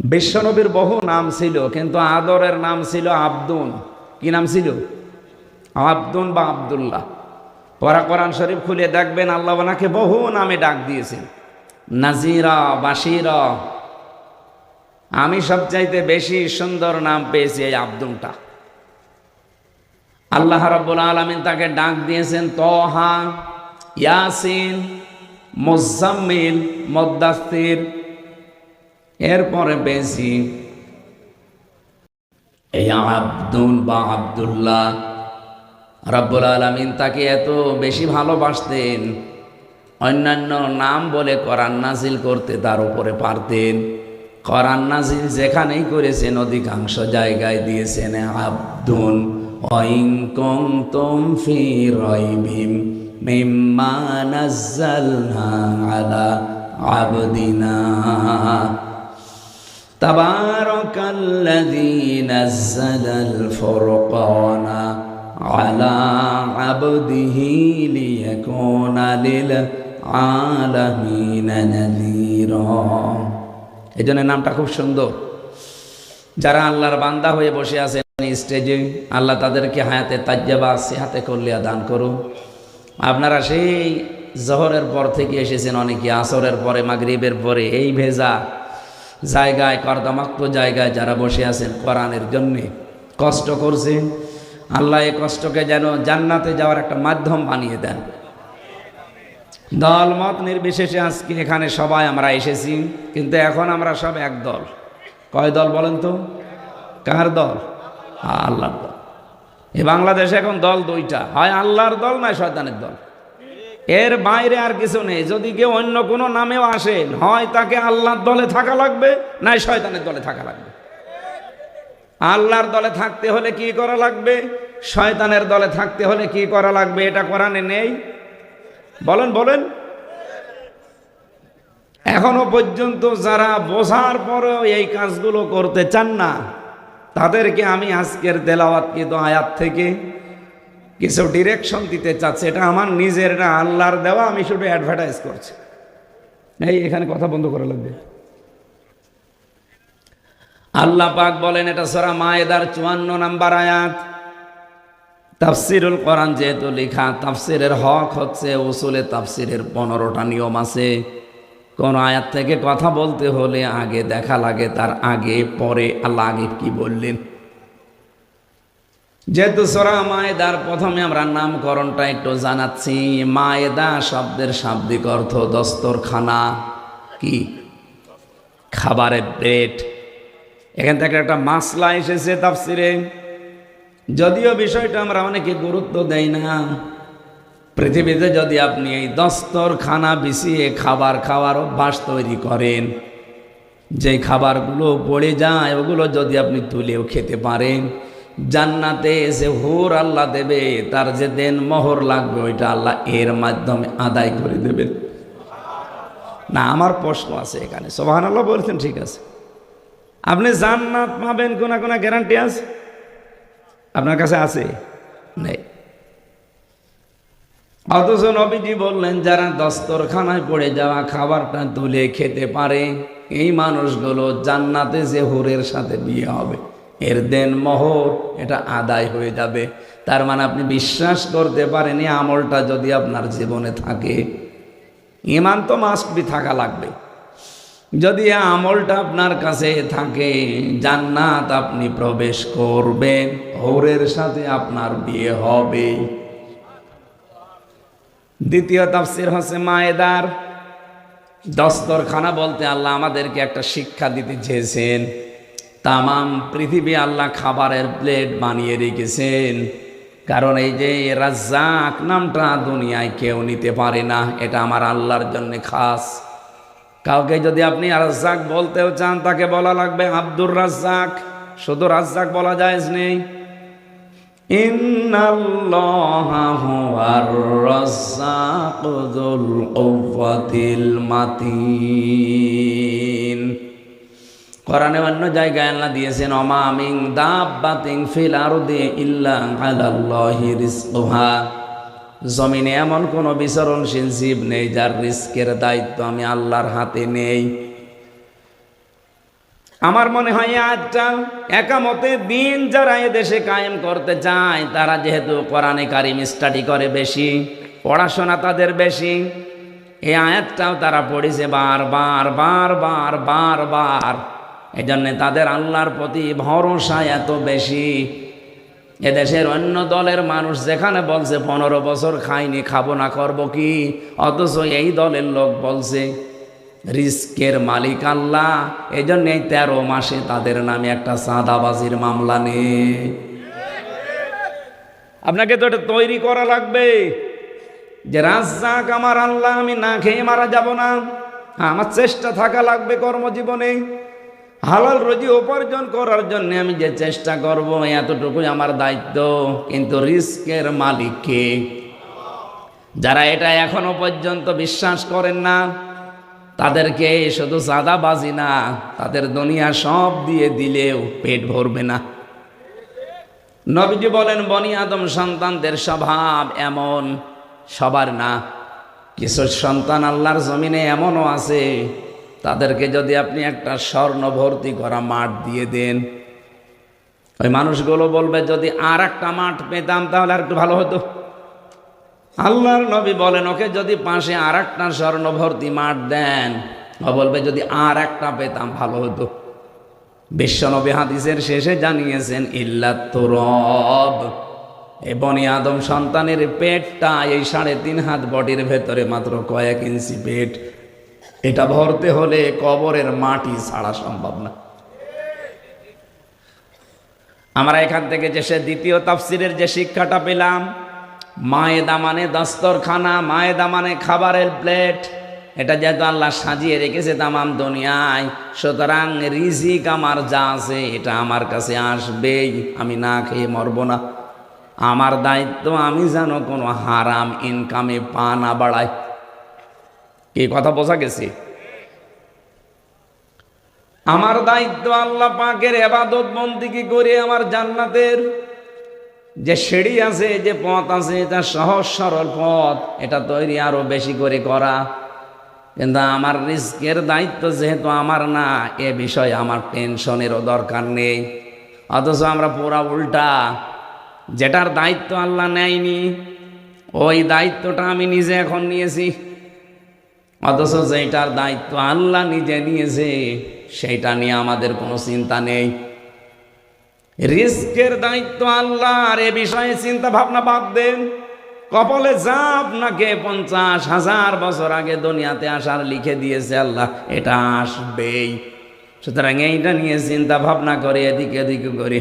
বিশ্বনবীর বহু নাম ছিল, কিন্তু আদরের নাম ছিল আব্দুন। কি নাম ছিল? আব্দুন বা আব্দুল্লাহ। পরা কোরআন শরীফ খুলে দেখবেন আল্লাহ ওনাকে বহু নামে ডাক দিয়েছেন। নাজিরা, বাশিরা। আমি সবচাইতে বেশি সুন্দর নাম পেয়েছি এই আব্দুলটা। আল্লাহ রাব্বুল আলামিন তাকে ডাক দিয়েছেন তহা, ইয়াসিন, মুজাম্মিল, মুদ্দাসসির। এরপরে পেয়েছি এই আব্দুল বা আব্দুল্লাহ। রাব্বুল আলামিন তাকে এত বেশি ভালোবাসতেন, অন্যান্য নাম বলে কোরআন নাজিল করতে তার উপরে পারতেন। কোরআন নাজিল যেখানেই করেছেন অধিকাংশ জায়গায় দিয়েছেন আব্দুন। ওয়াইন কুনতুম ফি রাইবিম মিম্মা নাযালনা আলা আবদিনা তাবারাকাল্লাযী নাযালাল ফুরকানা আলা আবদিহি লিয়াকুনা লিল আলামিনা নাযীরা। এই জন্য নামটা খুব সুন্দর। যারা আল্লাহর বান্দা হয়ে বসে আছেন স্টেজে, আল্লাহ তাদেরকে হায়াতে তাজ্জাবা সিহাতে কল্লিয়া দান করুন। আপনারা সেই জোহরের পর থেকে এসেছেন, অনেকে আসরের পরে, মাগরিবের পরে, এই ভেজা জায়গায়, কর্দমাক্ত জায়গায় যারা বসে আছেন কোরআনের জন্যে কষ্ট করছেন। আল্লাহ এই কষ্টকে যেন জান্নাতে যাওয়ার একটা মাধ্যম বানিয়ে দেন। দল মত নির্বিশেষে আজকে এখানে সবাই আমরা এসেছি, কিন্তু এখন আমরা সব এক দল। কয় দল বলেন তো? কার দল? আল্লাহর দল। এই বাংলাদেশে এখন দল দুইটা, হয় আল্লাহর দল নয় শয়তানের দল। এর বাইরে আর কিছু নেই। যদি কেউ অন্য কোনো নামেও আসেন, হয় তাকে আল্লাহর দলে থাকা লাগবে, নয় শয়তানের দলে থাকা লাগবে। আল্লাহর দলে থাকতে হলে কি করা লাগবে, শয়তানের দলে থাকতে হলে কি করা লাগবে, এটা কোরআনে নেই। বলেন বলেন। এখনো পর্যন্ত যারা বোঝার পরেও এই কাজগুলো করতে চান না, তাদেরকে আমি আজকের তেলাওয়াতকৃত আয়াত থেকে কিছু ডিরেকশন দিতে চাচ্ছি। এটা আমার নিজের না, আল্লাহর দেওয়া। আমি শুধু অ্যাডভার্টাইজ করছি। এই এখানে কথা বন্ধ করা লাগবে। আল্লাহ পাক বলেন, এটা সূরা মায়েদার 54 নম্বর আয়াত। তাফসিরুল কোরআন যেহেতু লেখা, তাফসিরের হক হচ্ছে উসুলে তাফসিরের 15টা নিয়ম আছে। কোন আয়াত থেকে কথা বলতে হলে আগে দেখা লাগে তার আগে পরে আল্লাহ আগে কি বললেন। যেহেতু সূরা মায়েদার প্রথমে আমরা নামকরণটা একটু জানাচ্ছি। মায়েদা শব্দের শাব্দিক অর্থ দস্তরখানা, কি খাবারের প্লেট। এখান থেকে একটা মাসলা এসেছে তাফসিরে, যদিও বিষয়টা আমরা অনেকে গুরুত্ব দেই না। পৃথিবীতে যদি আপনি এই দস্তরখানা বিছিয়ে খাবার খাওয়ার অভ্যাস তৈরি করেন, যে খাবারগুলো পড়ে যায় ওগুলো যদি আপনি তুলেও খেতে পারেন, জান্নাতে যে হুর আল্লাহ দেবে, তার যে দেন মোহর লাগবে ওইটা আল্লাহ এর মাধ্যমে আদায় করে দেবেন। না, আমার প্রশ্ন আছে এখানে। সুবহানাল্লাহ বলছেন, ঠিক আছে। আপনি জান্নাত পাবেন কোন কোন গ্যারান্টি আছে আপনার কাছে? আছে? নেই। অথচ নবীজি বললেন, যারা দস্তরখানায় পড়ে যাওয়া খাবারটা তুলে খেতে পারে, এই মানুষগুলো জান্নাতে যে হুরের সাথে বিয়ে হবে, এর দেন মোহর এটা আদায় হয়ে যাবে। তার মানে আপনি বিশ্বাস করতে পারেন, এই আমলটা যদি আপনার জীবনে থাকে, ঈমান তো মাস্ট বি থাকা লাগবে। যদি এই আমলটা আপনার কাছে থাকে, জান্নাত আপনি প্রবেশ করবেন, হুরের সাথে আপনার বিয়ে হবে। দ্বিতীয় তাফসীর হচ্ছে মায়েদার। দস্তরখানা বলতে আল্লাহ আমাদেরকে একটা শিক্ষা দিতে চেয়েছেন। তামাম পৃথিবী আল্লাহ খাবারের প্লেট বানিয়ে রেখেছেন, কারণ এই যে রাজ্জাক নামটা দুনিয়ায় কেউ নিতে পারে না, এটা আমার আল্লাহর জন্য খাস। কাউকে যদি আপনি রাজ্জাক বলতেও চান, তাকে বলা লাগবে আব্দুর রাজ্জাক। শুধু রাজ্জাক বলা জায়েজ নেই। ইন্নাল্লাহা হুয়ার রাজ্জাকু যুল কুওয়াতিল মাতিন। কোরআনে অন্য জায়গায় আল্লাহ দিয়েছেন, ওমা মিন দাব্বাতিন ফিল আরদি ইল্লা আলাল্লাহি রিজকুহা। জমিনে এমন কোনো বিচরণশীল জীব নেই যার রিস্কের দায়িত্ব আমি আল্লাহর হাতে নেই। আমার মনে হয় আজটা একামতে দিন যারা এদেশে কায়েম করতে চায়, তারা যেহেতু কোরআনে কারিম স্টাডি করে বেশি, পড়াশোনা তাদের বেশি, এই আয়াতটাও তারা পড়েছে বারবার বারবার বারবার। এই জন্যে তাদের আল্লাহর প্রতি ভরসা এত বেশি। এদেশের অন্য দলের মানুষ যেখানে বলছে 15 বছর খাইনি, খাবো না, করবো কি, অথচ এই দলের লোক বলছে রিস্কের মালিক আল্লাহ। এই জন্য এই 13 মাসে তাদের নামে একটা চাঁদাবাজির মামলা নেই। আপনাকে তো এটা তৈরি করা লাগবে যে রাজ্জাক আমার আল্লাহ, আমি না খেয়ে মারা যাব না, আমার চেষ্টা থাকা লাগবে কর্মজীবনে। হালাল রুজি উপার্জন করার জন্য আমি যে চেষ্টা করব, এতটুকুই আমার দায়িত্ব। কিন্তু রিস্কের মালিক কে? যারা এটা এখনো পর্যন্ত বিশ্বাস করেন না, তাদেরকে শুধু চাঁদাবাজি না, তাদের দুনিয়া সব দিয়ে দিলেও পেট ভরবে না। নবীজি বলেন, বনি আদম সন্তানদের স্বভাব এমন, সবার না, কিছু সন্তান আল্লাহর জমিনে এমনও আছে, তাদেরকে যদি আপনি একটা স্বর্ণ ভর্তি করা মাঠ দিয়ে দেন, ওই মানুষগুলো বলবে যদি আর একটা মাঠ পেতাম তাহলে আর একটু ভালো হতো। আল্লাহর নবী বলেন, ওকে যদি পাশে আর একটা স্বর্ণ ভর্তি মাঠ দেন, ও বলবে যদি আর একটা পেতাম ভালো হতো। বিশ্বনবী হাদিসের শেষে জানিয়েছেন, ইল্লাত তুরাব, এই বনি আদম সন্তানের পেটটা এই 3.5 হাত বডির ভেতরে মাত্র কয়েক ইঞ্চি পেট, এটা ভরতে হলে কবরের মাটি ছাড়া সম্ভব না। আমরা এখান থেকে যে সে দ্বিতীয় তাফসিরের যে শিক্ষাটা পেলাম, মায়েদা মানে দস্তরখানা, মায়েদা মানে খাবারের প্লেট, এটা যেহেতু আল্লাহ সাজিয়ে রেখেছে তামাম দুনিয়ায়, সুতরাং রিজিক আমার যা আছে এটা আমার কাছে আসবেই, আমি না খেয়ে মরব না। আমার দায়িত্ব আমি যেন কোনো হারাম ইনকামে পা না বাড়াই। কি কথা বোঝা গেছে? আমার দায়িত্ব আল্লাহ পাকের ইবাদত বন্দেগী করে আমার জান্নাতের যে সিঁড়ি আছে, যে পথ আছে, এটা সহজ সরল পথ, এটা তৈরি আরো বেশি করে করা। কিন্তু আমার রিস্কের দায়িত্ব যেহেতু আমার না, এ বিষয়ে আমার টেনশনেরও দরকার নেই। অথচ আমরা পুরা উল্টা, যেটার দায়িত্ব আল্লাহ নেয়নি ওই দায়িত্বটা আমি নিজে এখন নিয়েছি, অথচ যেটার দায়িত্ব আল্লাহ নিজে নিয়েছে সেইটা নিয়ে আমাদের কোনো চিন্তা নেই। রিস্কের দায়িত্ব আল্লাহ, আর এ বিষয়ে চিন্তা ভাবনা বাদ দেন। কপালে যা আপনাকে 50,000 বছর আগে দুনিয়াতে আসার লিখে দিয়েছে আল্লাহ, এটা আসবেই। সুতরাং এইটা নিয়ে চিন্তা ভাবনা করে এদিকে এদিকে করে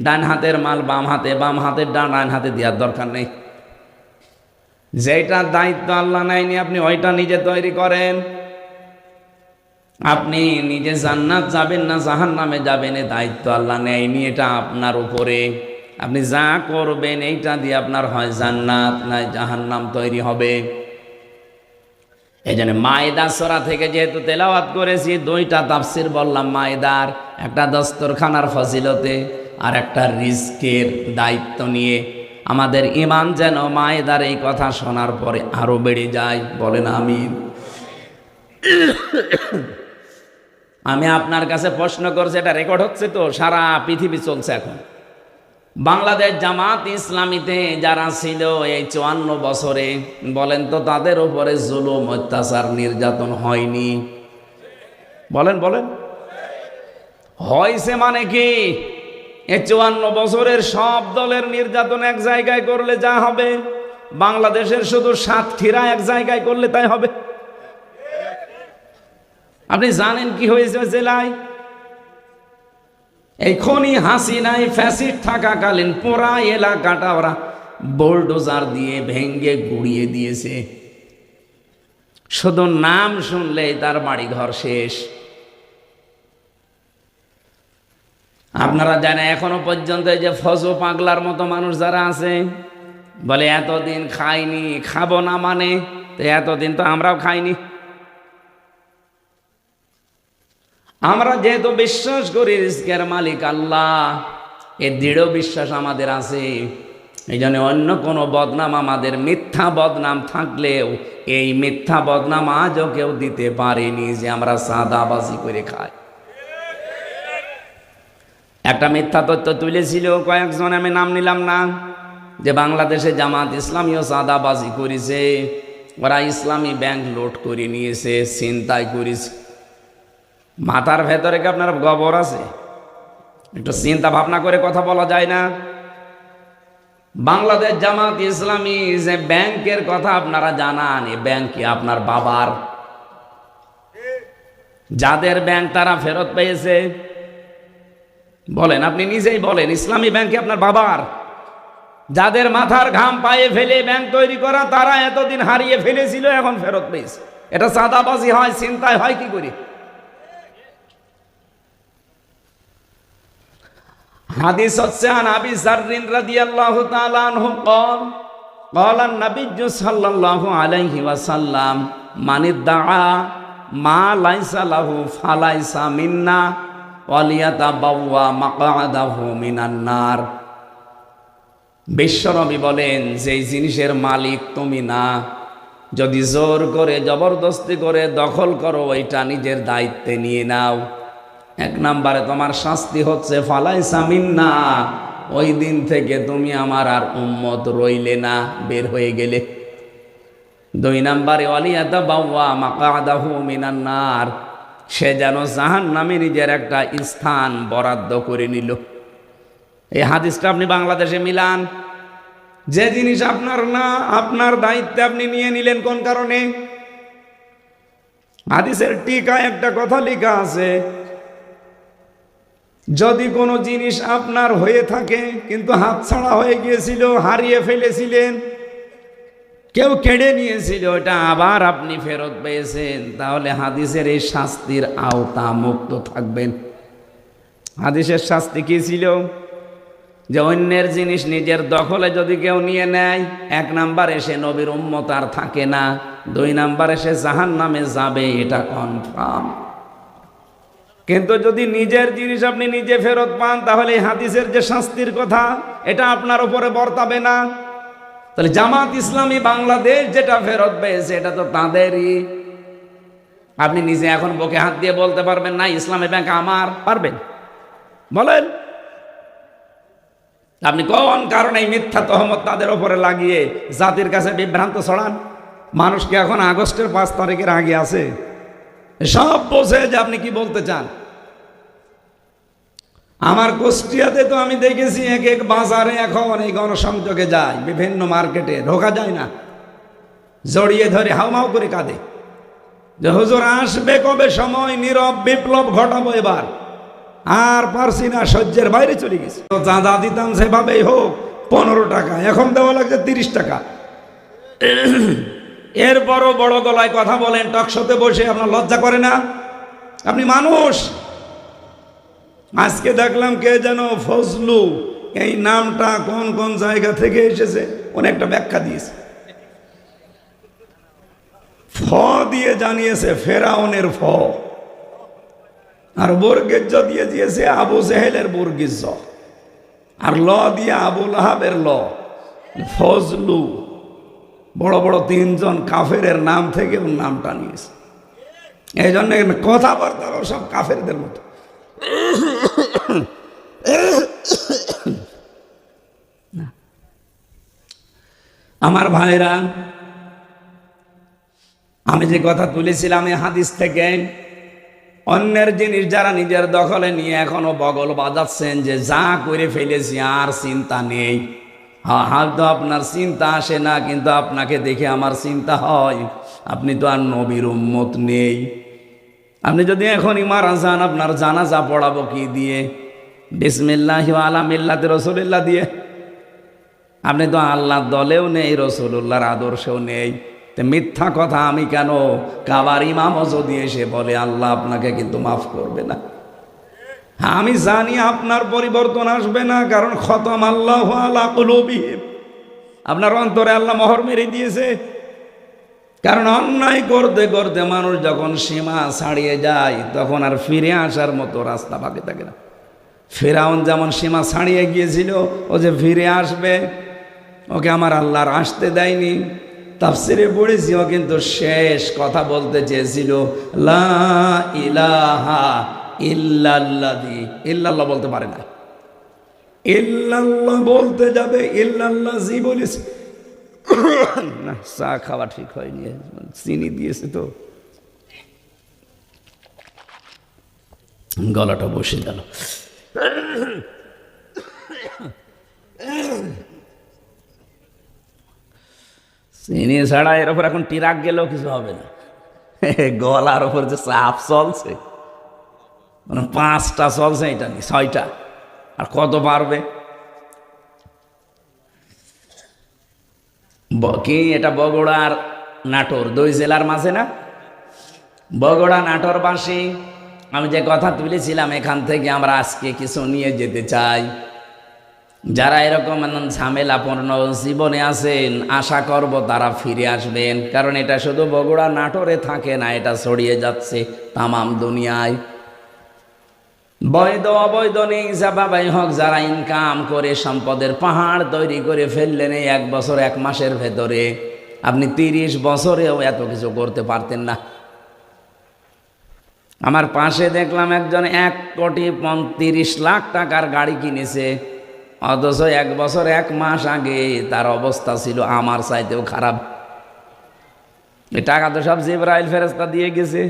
ডান হাতের মাল বাম হাতে, বাম হাতের ডান হাতে দেওয়ার দরকার নেই। যেটা দায়িত্ব আল্লাহ নেয়নি আপনি ওইটা নিজে তৈরি করেন। আপনি নিজে জান্নাত যাবেন না জাহান্নামে যাবেন, এ দায়িত্ব আল্লাহ নেয়নি, এটা আপনার উপরে। আপনি যা করবেন এইটা দিয়ে আপনার হয় জান্নাত না জাহান্নাম তৈরি হবে। এই জন্য মায়েদা সূরা থেকে যেহেতু তেলাওয়াত করেছি, 2টা তাফসির বললাম মায়েদার, একটা দস্তরখানার ফজিলতে আর একটা রিস্কের দায়িত্ব নিয়ে। আমাদের ঈমান যেন মায়েদার এই কথা শোনার পরে আরো বেড়ে যায়, বলেন আমিন। আমি আপনার কাছে প্রশ্ন করছি, এটা রেকর্ড হচ্ছে তো, সারা পৃথিবী চলছে এখন। বাংলাদেশ জামাত ইসলামীতে যারা ছিল এই 54 বছরে, বলেন তো তাদের উপরে জুলুম অত্যাচার নির্যাতন হয়নি? বলেন বলেন, হয়েছে মানে কি? এই 54 বছরের সব দলের নির্যাতন এক জায়গায় করলে যা হবে, বাংলাদেশের শুধু সাতক্ষীরা এক জায়গায় করলে তাই হবে। আপনি জানেন কি হয়েছে জেলায়? এই খনি হাসিনাই ফ্যাসিড থাকাকালীন পুরা এলাকাটা ওরা বোলডোজার দিয়ে ভেঙ্গে গুড়িয়ে দিয়েছে। শুধু নাম শুনলেই তার বাড়ি ঘর শেষ। আপনারা জানেন এখনো পর্যন্ত এই যে ফজো পাগলার মতো মানুষ যারা আছে, বলে এতদিন খাইনি, খাবো না মানে, তো এতদিন তো আমরাও খাইনি। আমরা যেহেতু বিশ্বাস করি রিজকের মালিক আল্লাহ, এই দৃঢ় বিশ্বাস আমাদের আছে, এই জন্য অন্য কোনো বদনাম আমাদের, মিথ্যা বদনাম থাকলেও এই মিথ্যা বদনাম আজও কেউ দিতে পারেনি যে আমরা সাদাবাজি করে খাই। একটা মিথ্যা তথ্য তুলেছিল কয়েকজন, আমি নাম নিলাম না, যে বাংলাদেশে জামাত ইসলামীও চাঁদাবাজি করেছে, ওরা ইসলামী ব্যাংক লুট করে নিয়েছে, ছিনতাই করেছে। মাথার ভেতরে কি আপনার গোবর আছে? একটু চিন্তা ভাবনা করে কথা বলা যায় না? বাংলাদেশ জামাত ইসলামী যে ব্যাংকের কথা আপনারা জানান, এই ব্যাংক কি আপনার বাবার? যাদের ব্যাংক তারা ফেরত পেয়েছে, বলেন, আপনি নিজেই বলেন, ইসলামী ব্যাংক কি আপনার বাবার? যাদের মাথার ঘাম পায়ে ফেলে ব্যাংক তৈরি করা, তারা এতদিন হারিয়ে ফেলেছিল, এখন ফেরত পেয়েছে। এটা চাঁদাবাজি হয়, ছিনতাই হয় কি করে? হাদিস হচ্ছে আন আবি যাররিন রাদিয়াল্লাহু তাআলা আনহু قال قال النبي صلى الله عليه وسلم من ادعى ما ليس له فليس منا وليتبوأ مقعده من النار। বিশ্বনবী বলেন, যেই জিনিসের মালিক তুমি না, যদি জোর করে জবরদস্তি করে দখল করো, ওইটা নিজের দায়িত্বে নিয়ে নাও, এক নম্বরে তোমার শাস্তি হচ্ছে ফালাইসা মিন্না, ওই দিন থেকে তুমি আমার আর উম্মত রইলে না, বের হয়ে গেলে। দুই নম্বরে ওয়ালিয়াতাবাওয়া মাকআদাহু মিনান নার, সে যেন জাহান্নামে নিজের একটা স্থান বরাদ্দ করে নিল। এই হাদিসটা আপনি বাংলাদেশে মিলান। যে জিনিস আপনার না, আপনার দায়িত্বে আপনি নিয়ে নিলেন কোন কারণে? হাদিসের টিকায় একটা কথা লেখা আছে, যদি কোনো জিনিস আপনার হয়ে থাকে কিন্তু হাতছাড়া হয়ে গিয়েছিল, হারিয়ে ফেলেছিলেন, কেউ কেড়ে নিয়েছিল, ওটা আবার আপনি ফেরত পেয়েছেন, তাহলে হাদিসের এই শাস্তির আওতা মুক্ত থাকবেন। হাদিসের শাস্তি কি ছিল? যে অন্যের জিনিস নিজের দখলে যদি কেউ নিয়ে নেয়, এক নাম্বারে সে নবীর উম্মত আর থাকে না, দুই নাম্বারে সে জাহান্নামে যাবে, এটা কনফার্ম। কিন্তু যদি নিজের জিনিস আপনি নিজে ফেরত পান, তাহলে এই হাদিসের যে শাস্তির কথা, এটা আপনার উপরে বর্তাবে না। তাহলে জামাত ইসলামী বাংলাদেশ যেটা ফেরত পেয়েছে, এটা তো তাদেরই। আপনি নিজে এখন বুকে হাত দিয়ে বলতে পারবেন না ইসলামী ব্যাংক আমার? পারবেন? বলেন। আপনি কোন কারণে এই মিথ্যা তহমত তাদের উপরে লাগিয়ে জাতির কাছে বিভ্রান্ত ছড়ান? মানুষকে এখন আগস্টের 5 তারিখের আগে আছে, সব বোঝে যে আপনি কি বলতে চান। আমার কুষ্টিয়াতে তো আমি দেখেছি, এক এক বাজারে এখন এই গণসংযোগে যায়, বিভিন্ন মার্কেটে ঢোকা যায় না, জড়িয়ে ধরে হাউমাউ করে কাঁদে যে হুজুর আসবে কবে সময়, নীরব বিপ্লব ঘটাবো এবার, আর পারছি না, সহ্যের বাইরে চলে গেছে। তো চাঁদা দিতাম সেভাবেই হোক 15 টাকা, এখন দেওয়া লাগছে 30 টাকা। এরপরও বড় গলায় কথা বলেন টকশোতে বসে, আপনার লজ্জা করে না? আপনি মানুষ। আজকে দেখলাম কে যেন ফজলু, এই নামটা কোন কোন জায়গা থেকে এসেছে, অনেকটা ব্যাখ্যা দিয়েছে। ফ দিয়ে জানিয়েছে ফেরাউনের ফ, আর বর্গেজ দিয়ে দিয়েছে আবু জেহেলের বর্গেজ, আর ল দিয়ে আবু লাহাবের ল, ফজলু। বড় বড় 3 জন কাফেরের নাম থেকে ওর নামটা নিয়েছে। এই জন্য কথাবার্তাও সব কাফেরদের মতো। আমার ভাইরা, আমি যে কথা তুলেছিলাম এই হাদিস থেকে, অন্যের জিনিস যারা নিজের দখলে নিয়ে এখনো বগল বাজাচ্ছেন যে যা করে ফেলেছি আর চিন্তা নেই, হয়তো আপনার চিন্তা আসে না, কিন্তু আপনাকে দেখে আমার চিন্তা হয়, আপনি তো আর নবীর উম্মত নেই। আপনি যদি এখনই মারা যান, আপনার জানাজা পড়াবো কি দিয়ে? বিসমিল্লাহি ওয়া আলা মিল্লাতি রাসূলিল্লাহ দিয়ে। আপনি তো আল্লাহর দলেও নেই, রাসূলুল্লাহর আদর্শেও নেই। তো মিথ্যা কথা আমি কেন? কাবার ইমামও যদি এসে বলে আল্লাহ আপনাকে কিন্তু মাফ করবে না। আমি জানি আপনার পরিবর্তন আসবে না, কারণ খতম আল্লাহু আলা কুলুবিহিম, আপনার অন্তরে আল্লাহ মোহর মেরে দিয়েছে। কারণ অন্যায় করতে করতে মানুষ যখন সীমা ছাড়িয়ে যায়, তখন আর ফিরে আসার মতো রাস্তা বাকি থাকে না। ফিরআউন যেমন সীমা ছাড়িয়ে গিয়েছিল, ও যে ফিরে আসবে, ওকে আমার আল্লাহ আর আসতে দেয়নি। তাফসিরে পড়েছি, ও কিন্তু শেষ কথা বলতে চেয়েছিল, লা ইলাহা ইল্লাল্লাহি, ইল্লাল্লাহ বলতে পারে না। ইল্লাল্লাহ বলতে যাবে, ইল্লাল্লাহ জি বলেছে না, চা খাওয়া ঠিক হয়নি, চিনি দিয়েছে তো গলাটা বসে গেল। চিনি ছাড়া এর ওপর এখন টিরাক গেলেও কিছু হবে না। গলার ওপর যে চাপ চলছে, মানে 5টা চলছে, এটা নেই 6টা, আর কত পারবে কি? এটা বগুড়ার নাটোর 2 জেলার মাঝে না? বগুড়া নাটোরবাসী, আমি যে কথা তুলেছিলাম, এখান থেকে আমরা আজকে কিছু নিয়ে যেতে চাই। যারা এরকম ঝামেলাপূর্ণ জীবনে আছেন, আশা করব তারা ফিরে আসবেন, কারণ এটা শুধু বগুড়া নাটোরে থাকে না, এটা ছড়িয়ে যাচ্ছে তামাম দুনিয়ায়। বৈধ অবৈধ নেই, যাবাবাই হোক, যারা ইনকাম করে সম্পদের পাহাড় তৈরি করে ফেললেন এই 1 বছর 1 মাসের ভেতরে, আপনি 30 বছরেও এত কিছু করতে পারতেন না। আমার পাশে দেখলাম একজন 1,35,00,000 টাকার গাড়ি কিনেছে, অথচ 1 বছর 1 মাস আগে তার অবস্থা ছিল আমার চাইতেও খারাপ। এই টাকা তো সব জিবরাইল ফেরেশতা দিয়ে গেছে।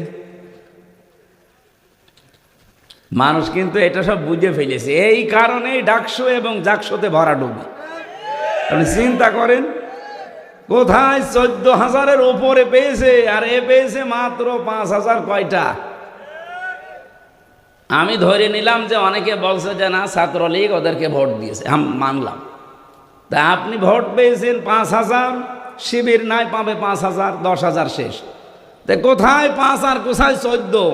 মানুষ কিন্তু এটা সব বুঝে ফেলেছে, এই কারণেই ডাকসু এবং জাকসুতে ভরা ডুবি। আপনি চিন্তা করেন, কোথায় 14,000-এর উপরে পেয়েছে, আর এ পেয়েছে মাত্র 5,000। কয়টা? আমি ধরে নিলাম যে অনেকে বলছে যে না, ছাত্রলীগ ওদেরকে ভোট দিয়েছে, মানলাম। তা আপনি ভোট পেয়েছেন 5,000, শিবির নাই পাবে 5,000, 10,000 শেষ। তা কোথায় 5 আর কোথায় 14?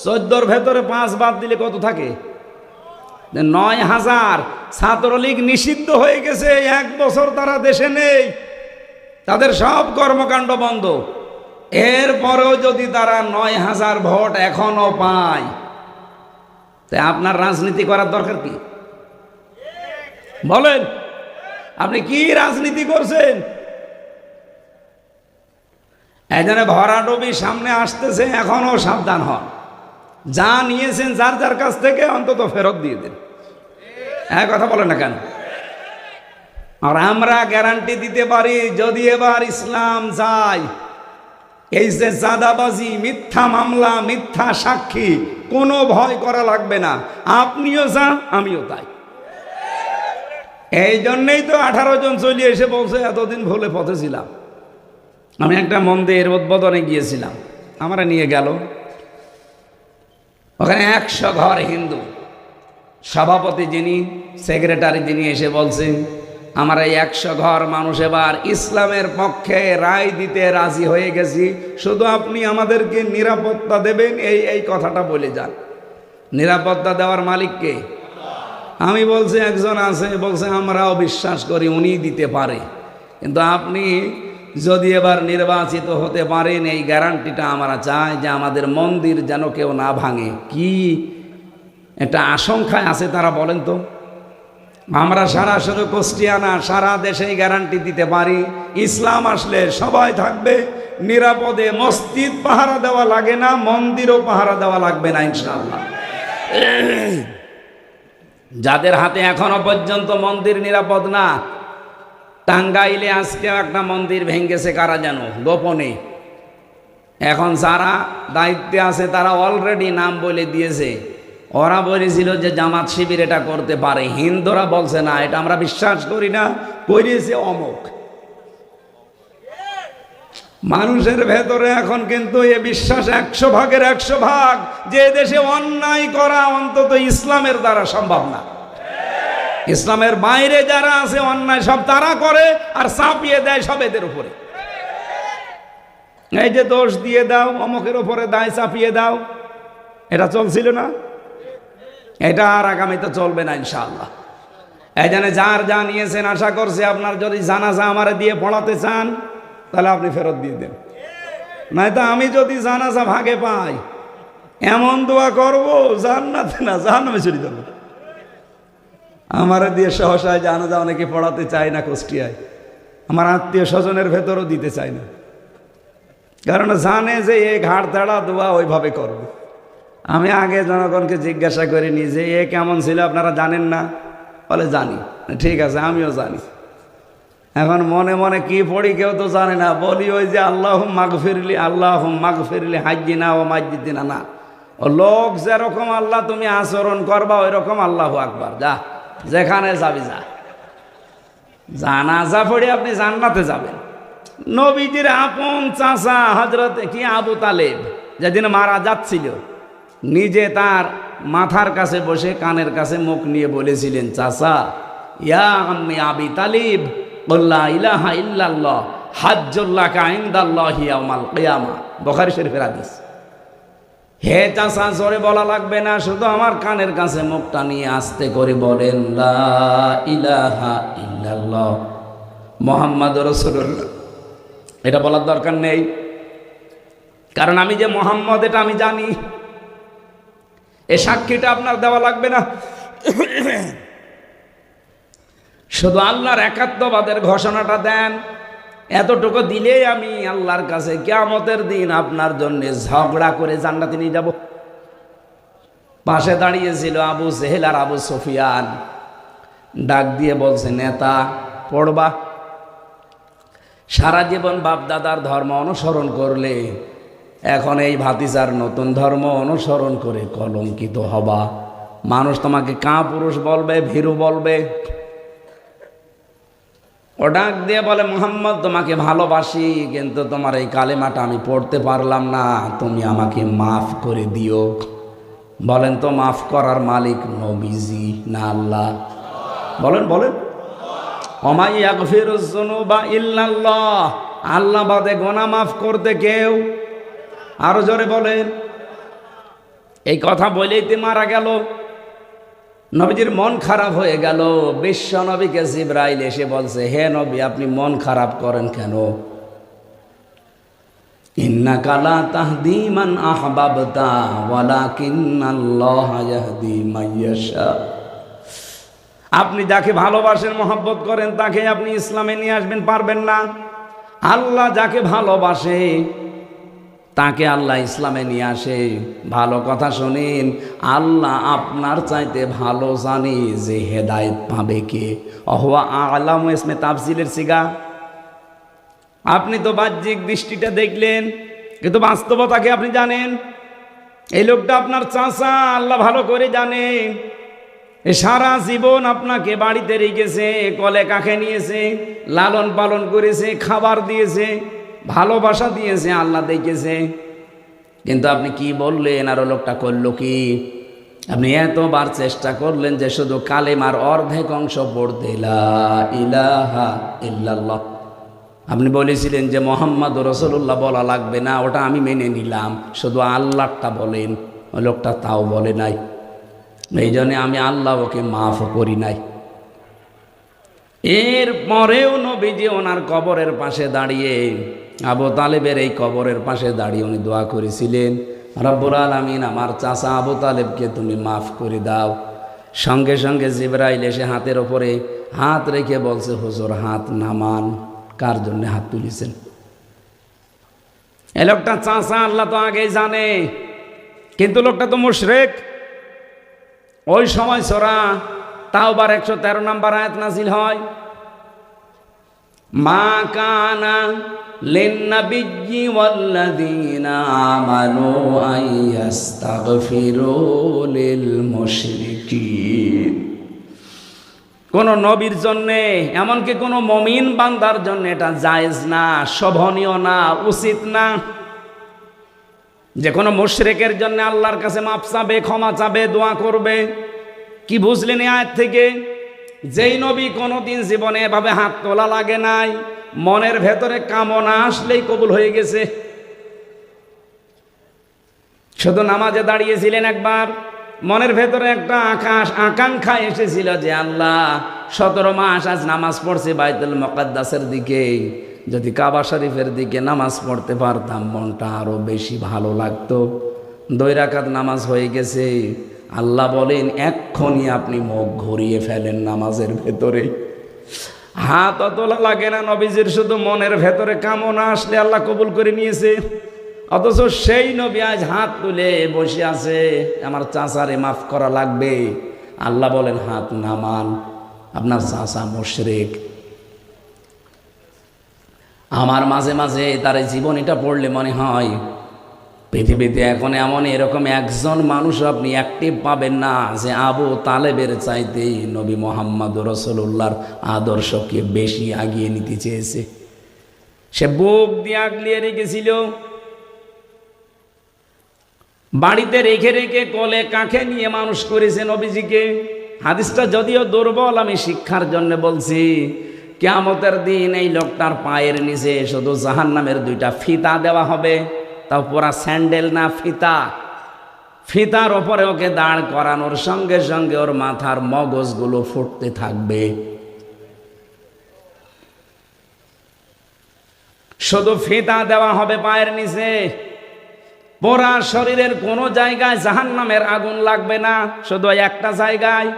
14-র ভেতরে 5 বাদ দিলে কত থাকে? 9,000। ছাত্রলীগ নিষিদ্ধ হয়ে গেছে, 1 বছর তারা দেশে নেই, তাদের সব কর্মকাণ্ড বন্ধ। এরপরেও যদি তারা 9,000 ভোট এখনো পায়, তাই আপনার রাজনীতি করার দরকার কি? বলেন, আপনি কি রাজনীতি করছেন? এই জন্য ভরাডুবি সামনে আসতেছে, এখনো সাবধান হন। যা নিয়েছেন যার যার কাছ থেকে অন্তত ফেরত দিয়ে দেন। হ্যাঁ, কথা বলেন না কেন? আর আমরা গ্যারান্টি দিতে পারি, যদি এবার ইসলাম যায়, এই যে চাঁদাবাজি, মিথ্যা মামলা, মিথ্যা সাক্ষী, কোনো ভয় করা লাগবে না। আপনিও যা, আমিও তাই। এই জন্যেই তো 18 জন চলে এসে বলছে এতদিন ভুলে পথে ছিলাম। আমি একটা মন্দির উদ্বোধনে গিয়েছিলাম, আমরা নিয়ে গেল, ওখানে 100 ঘর হিন্দু। সভাপতি যিনি, সেক্রেটারি যিনি এসে বলছেন, আমার এই 100 ঘর মানুষ এবার ইসলামের পক্ষে রায় দিতে রাজি হয়ে গেছি, শুধু আপনি আমাদেরকে নিরাপত্তা দেবেন, এই কথাটা বলে যান। নিরাপত্তা দেওয়ার মালিককে? আমি বলছি একজন আছে, বলছে আমরাও বিশ্বাস করি উনিই দিতে পারে, কিন্তু আপনি যদি এবার নির্বাচিত হতে পারেন, এই গ্যারান্টিটা আমরা চাই যে আমাদের মন্দির যেন কেউ না ভাঙে। কি একটা আশঙ্কায় আছে তারা, বলেন তো? আমরা সারা শুধু কুষ্টিয়ানা, সারা দেশেই গ্যারান্টি দিতে পারি, ইসলাম আসলে সবাই থাকবে নিরাপদে। মসজিদ পাহারা দেওয়া লাগে না, মন্দিরও পাহারা দেওয়া লাগবে না ইনশাআল্লাহ। যাদের হাতে এখনো পর্যন্ত মন্দির নিরাপদ না, টাঙ্গাইলে আজকে একটা মন্দির ভেঙেছে কারা যেন গোপনে। এখন যারা দায়িত্বে আছে তারা অলরেডি নাম বলে দিয়েছে। ওরা বলেছিল যে জামাত শিবির এটা করতে পারে, হিন্দুরা বলছে না, এটা আমরা বিশ্বাস করি না, করিয়েছে অমুক। মানুষের ভেতরে এখন কিন্তু এ বিশ্বাস 100 ভাগের 100 ভাগ, যে দেশে অন্যায় করা অন্তত ইসলামের দ্বারা সম্ভব না। ইসলামের বাইরে যারা আছে অন্যায় সব তারা করে, আর চাপিয়ে দেয় সব এদের উপরে। এই যে দোষ দিয়ে দাও, অমুকের উপরে দায় চাপিয়ে দাও, এটা চলছিল না, এটা আর আগামীতে চলবে না ইনশাআল্লাহ। এই জন্য যার যা নিয়েছেন, আশা করছি আপনার যদি জানাজা আমারে দিয়ে পড়াতে চান, তাহলে আপনি ফেরত দিয়ে দেন। নয়তো আমি যদি জানাজা ভাগে পাই, এমন দোয়া করবো জান্নাতে না জাহান্নামে চলে যাবো। আমারে দিয়ে সহসায় জানাজা অনেকে পড়াতে চায় না কুষ্টিয়ায়, আমার আত্মীয় স্বজনের ভেতরও দিতে চায় না, কারণ জানে যে এ ঘাড় তেড়া দোয়া ওইভাবে করবে। আমি আগে জনগণকে জিজ্ঞাসা করিনি যে এ কেমন ছিল, আপনারা জানেন না? বলে জানি। ঠিক আছে, আমিও জানি। এখন মনে মনে কি পড়ি কেউ তো জানে না, বলি ওই যে আল্লাহ মাগফিরলি হাজ্জিনা ও মাজ্জিদিনা না, ও লোক যেরকম আল্লাহ তুমি আচরণ করবা ওই রকম আল্লাহু আকবার, যা যেখানে যাবি যা। জানাজা পড়ে আপনি জান্নাতে যাবেন। নবীজির আপন চাচা হযরতে কি আবু তালেব যেদিন মারা যাচ্ছিল, নিজে তার মাথার কাছে বসে কানের কাছে মুখ নিয়ে বলেছিলেন, চাচা ইয়া আম্মি আবি তালিব লা ইলাহা ইল্লাল্লাহ হাজ্জুল্লাকা ইনদাল্লাহি ইয়াউমাল কিয়ামা। বুখারী শরীফের হাদিস। হে চাচা, জোরে বলা লাগবে না, শুধু আমার কানের কাছে মুখটা নিয়ে আস্তে করে বলেন লা ইলাহা ইল্লাল্লাহ মুহাম্মাদুর রাসূলুল্লাহ। এটা বলার দরকার নেই, কারণ আমি যে মুহাম্মদ এটা আমি জানি। এই সাক্ষীটা আপনার দেওয়া লাগবে না। শুধু আল্লাহর একাত্মবাদের ঘোষণাটা দেন, এতটুকু দিলেই আমি আল্লাহর কাছে কিয়ামতের দিন আপনার জন্য ঝগড়া করে জান্নাতে নিয়ে যাব। পাশে দাঁড়িয়েছিল আবু জেহেল আর আবু সুফিয়ান, ডাক দিয়ে বলছে, নেতা পড়বা। সারা জীবন বাপদাদার ধর্ম অনুসরণ করলে এখন এই ভাতিজার নতুন ধর্ম অনুসরণ করে কলঙ্কিত হবা। মানুষ তোমাকে কাপুরুষ বলবে, ভীরু বলবে। ও ডাক দিয়ে বলে, মুহাম্মদ তোমাকে ভালোবাসি, কিন্তু তোমার এই কালেমাটা আমি পড়তে পারলাম না, তুমি আমাকে মাফ করে দিও। বলেন তো, মাফ করার মালিক নবীজি না আল্লাহ? বলেন বলেন। ওমাই ইয়াগফিরুজ যুনুবা ইল্লাল্লাহ, আল্লাহ বাদে গুনাহ মাফ করতে কেউ। আরো জোরে বলেন। এই কথা বলেই তো মারা গেল। নবীজির মন খারাপ হয়ে গেল। বিশ্ব নবীকে জিবরাইল এসে বলছে, হে নবী, আপনি মন খারাপ করেন কেন? ইন্নাকা লা তাহদি মান আহবাবতা ওয়ালাকিন্নাল্লাহা ইয়াহদি মান ইয়াশা। আপনি যাকে ভালোবাসেন, মহব্বত করেন, তাকে আপনি ইসলামে নিয়ে আসবেন পারবেন না। আল্লাহ যাকে ভালোবাসে তাকে আল্লাহ ইসলামে নিয়ে আসে। ভালো কথা শুনেন, আল্লাহ আপনার চাইতে ভালো জানে যে হেদায়েত পাবে কে। অহুয়া আলামু ইসমে তাফসিলের সিগা। আপনি তো বাহ্যিক দৃষ্টিটা দেখলেন, কিন্তু বাস্তবতাকে আপনি জানেন। এই লোকটা আপনার চাচা, আল্লাহ ভালো করে জানে। সারা জীবন আপনাকে বাড়িতে রেখেছে, কলে কাকে নিয়েছে, লালন পালন করেছে, খাবার দিয়েছে, ভালোবাসা দিয়েছে, আল্লাহ দেখেছে। কিন্তু আপনি কি বললেন, আর লোকটা করলো কি? আপনি এতবার চেষ্টা করলেন যে শুধু কালেমার অর্ধেক অংশ পড়তে, লা ইলাহা ইল্লাল্লাহ। আপনি বলেছিলেন যে মুহাম্মাদুর রাসূলুল্লাহ বলা লাগবে না, ওটা আমি মেনে নিলাম, শুধু আল্লাহটা বলেন। ওই লোকটা তাও বলে নাই। এই জন্যে আমি আল্লাহ ওকে মাফ করি নাই। এর পরেও নবীজি ওনার কবরের পাশে দাঁড়িয়ে, আবু তালেবের এই কবরের পাশে দাঁড়িয়ে উনি দোয়া করেছিলেন, রব্বুল আলামিন আমার চাচা আবু তালেবকে তুমি মাফ করে দাও। সঙ্গে সঙ্গে জিবরাইল এসে হাতের ওপরে হাত রেখে বলছে, হুজুর হাত নামান। কার জন্য হাত তুলেছেন? এই লোকটা চাচা আল্লাহ তো আগেই জানে, কিন্তু লোকটা তো মুশরিক। ওই সময় সূরা তাওবার 113 নম্বর আয়াত নাযিল হয়, মা কানা লিন-নাবিয়্যি ওয়াল্লাযীনা আমানু আইয়াস্তাগফিরু লিল-মুশরিকিন। কোন নবীর জন্যে, এমনকি কোন মুমিন বান্দার জন্য এটা জায়েজ না, শোভনীয় না, উচিত না যে কোনো মুশরিকের জন্য আল্লাহর কাছে মাপ চাবে, ক্ষমা চাবে, দোয়া করবে। কি বুঝলেন এই আয়াত থেকে? যেই নবী কোনোদিন জীবনে এভাবে হাত তোলা লাগে নাই, মনের ভেতরে কামনা আসলেই কবুল হয়ে গেছে। শুধু নামাজে দাঁড়িয়েছিলেন একবার, মনের ভেতরে একটা আকাঙ্ক্ষা এসেছিল যে আল্লাহ 17 মাস আজ নামাজ পড়ছি বাইতুল মুকাদ্দাসের দিকে, যদি কাবা শরীফের দিকে নামাজ পড়তে পারতাম মনটা আরো বেশি ভালো লাগতো। 2 রাকাত নামাজ হয়ে গেছে। আল্লাহ বলেন, এক্ষুনি আপনি মুখ ঘুরিয়ে ফেলেন নামাজের ভেতরে। হাত তোলা লাগে না নবীজির, শুধু মনের ভেতরে কামনা আসলে আল্লাহ কবুল করে নিয়েছে। অথচ সেই নবী আজ হাত তুলে বসে আছে, আমার চাচারে মাফ করা লাগবে। আল্লাহ বলেন হাত নামান। আপনার চাচা মুশরিক। আমার মাঝে মাঝে তার এই জীবনীটা পড়লে মনে হয় পৃথিবীতে এখন এমন এরকম একজন মানুষ আপনি অ্যাক্টিভ পাবেন না যে আবু তালেবের চাইতেই নবী মোহাম্মদ রাসূলুল্লাহর আদর্শকে বেশি আগিয়ে নিতে চেয়েছে। সে বুক দিয়ে আগলিয়ে রেখেছিল, বাড়িতে রেখে রেখে কোলে কাঁখে নিয়ে মানুষ করেছে নবীজিকে। হাদিসটা যদিও দুর্বল, আমি শিক্ষার জন্য বলছি। কিয়ামতের দিন এই লোকটার পায়ের নিচে শুধু জাহান্নামের দুইটা ফিতা দেওয়া হবে, তাও পুরা স্যান্ডেল না, ফিতা। ফিতার ওপরে ওকে দাঁড় করানোর সঙ্গে সঙ্গে ওর মাথার মগজগুলো ফুটতে থাকবে। শুধু ফিতা দেওয়া হবে পায়ের নিচে, পুরা শরীরের কোনো জায়গায় জাহান্নামের আগুন লাগবে না, শুধু একটা জায়গায়।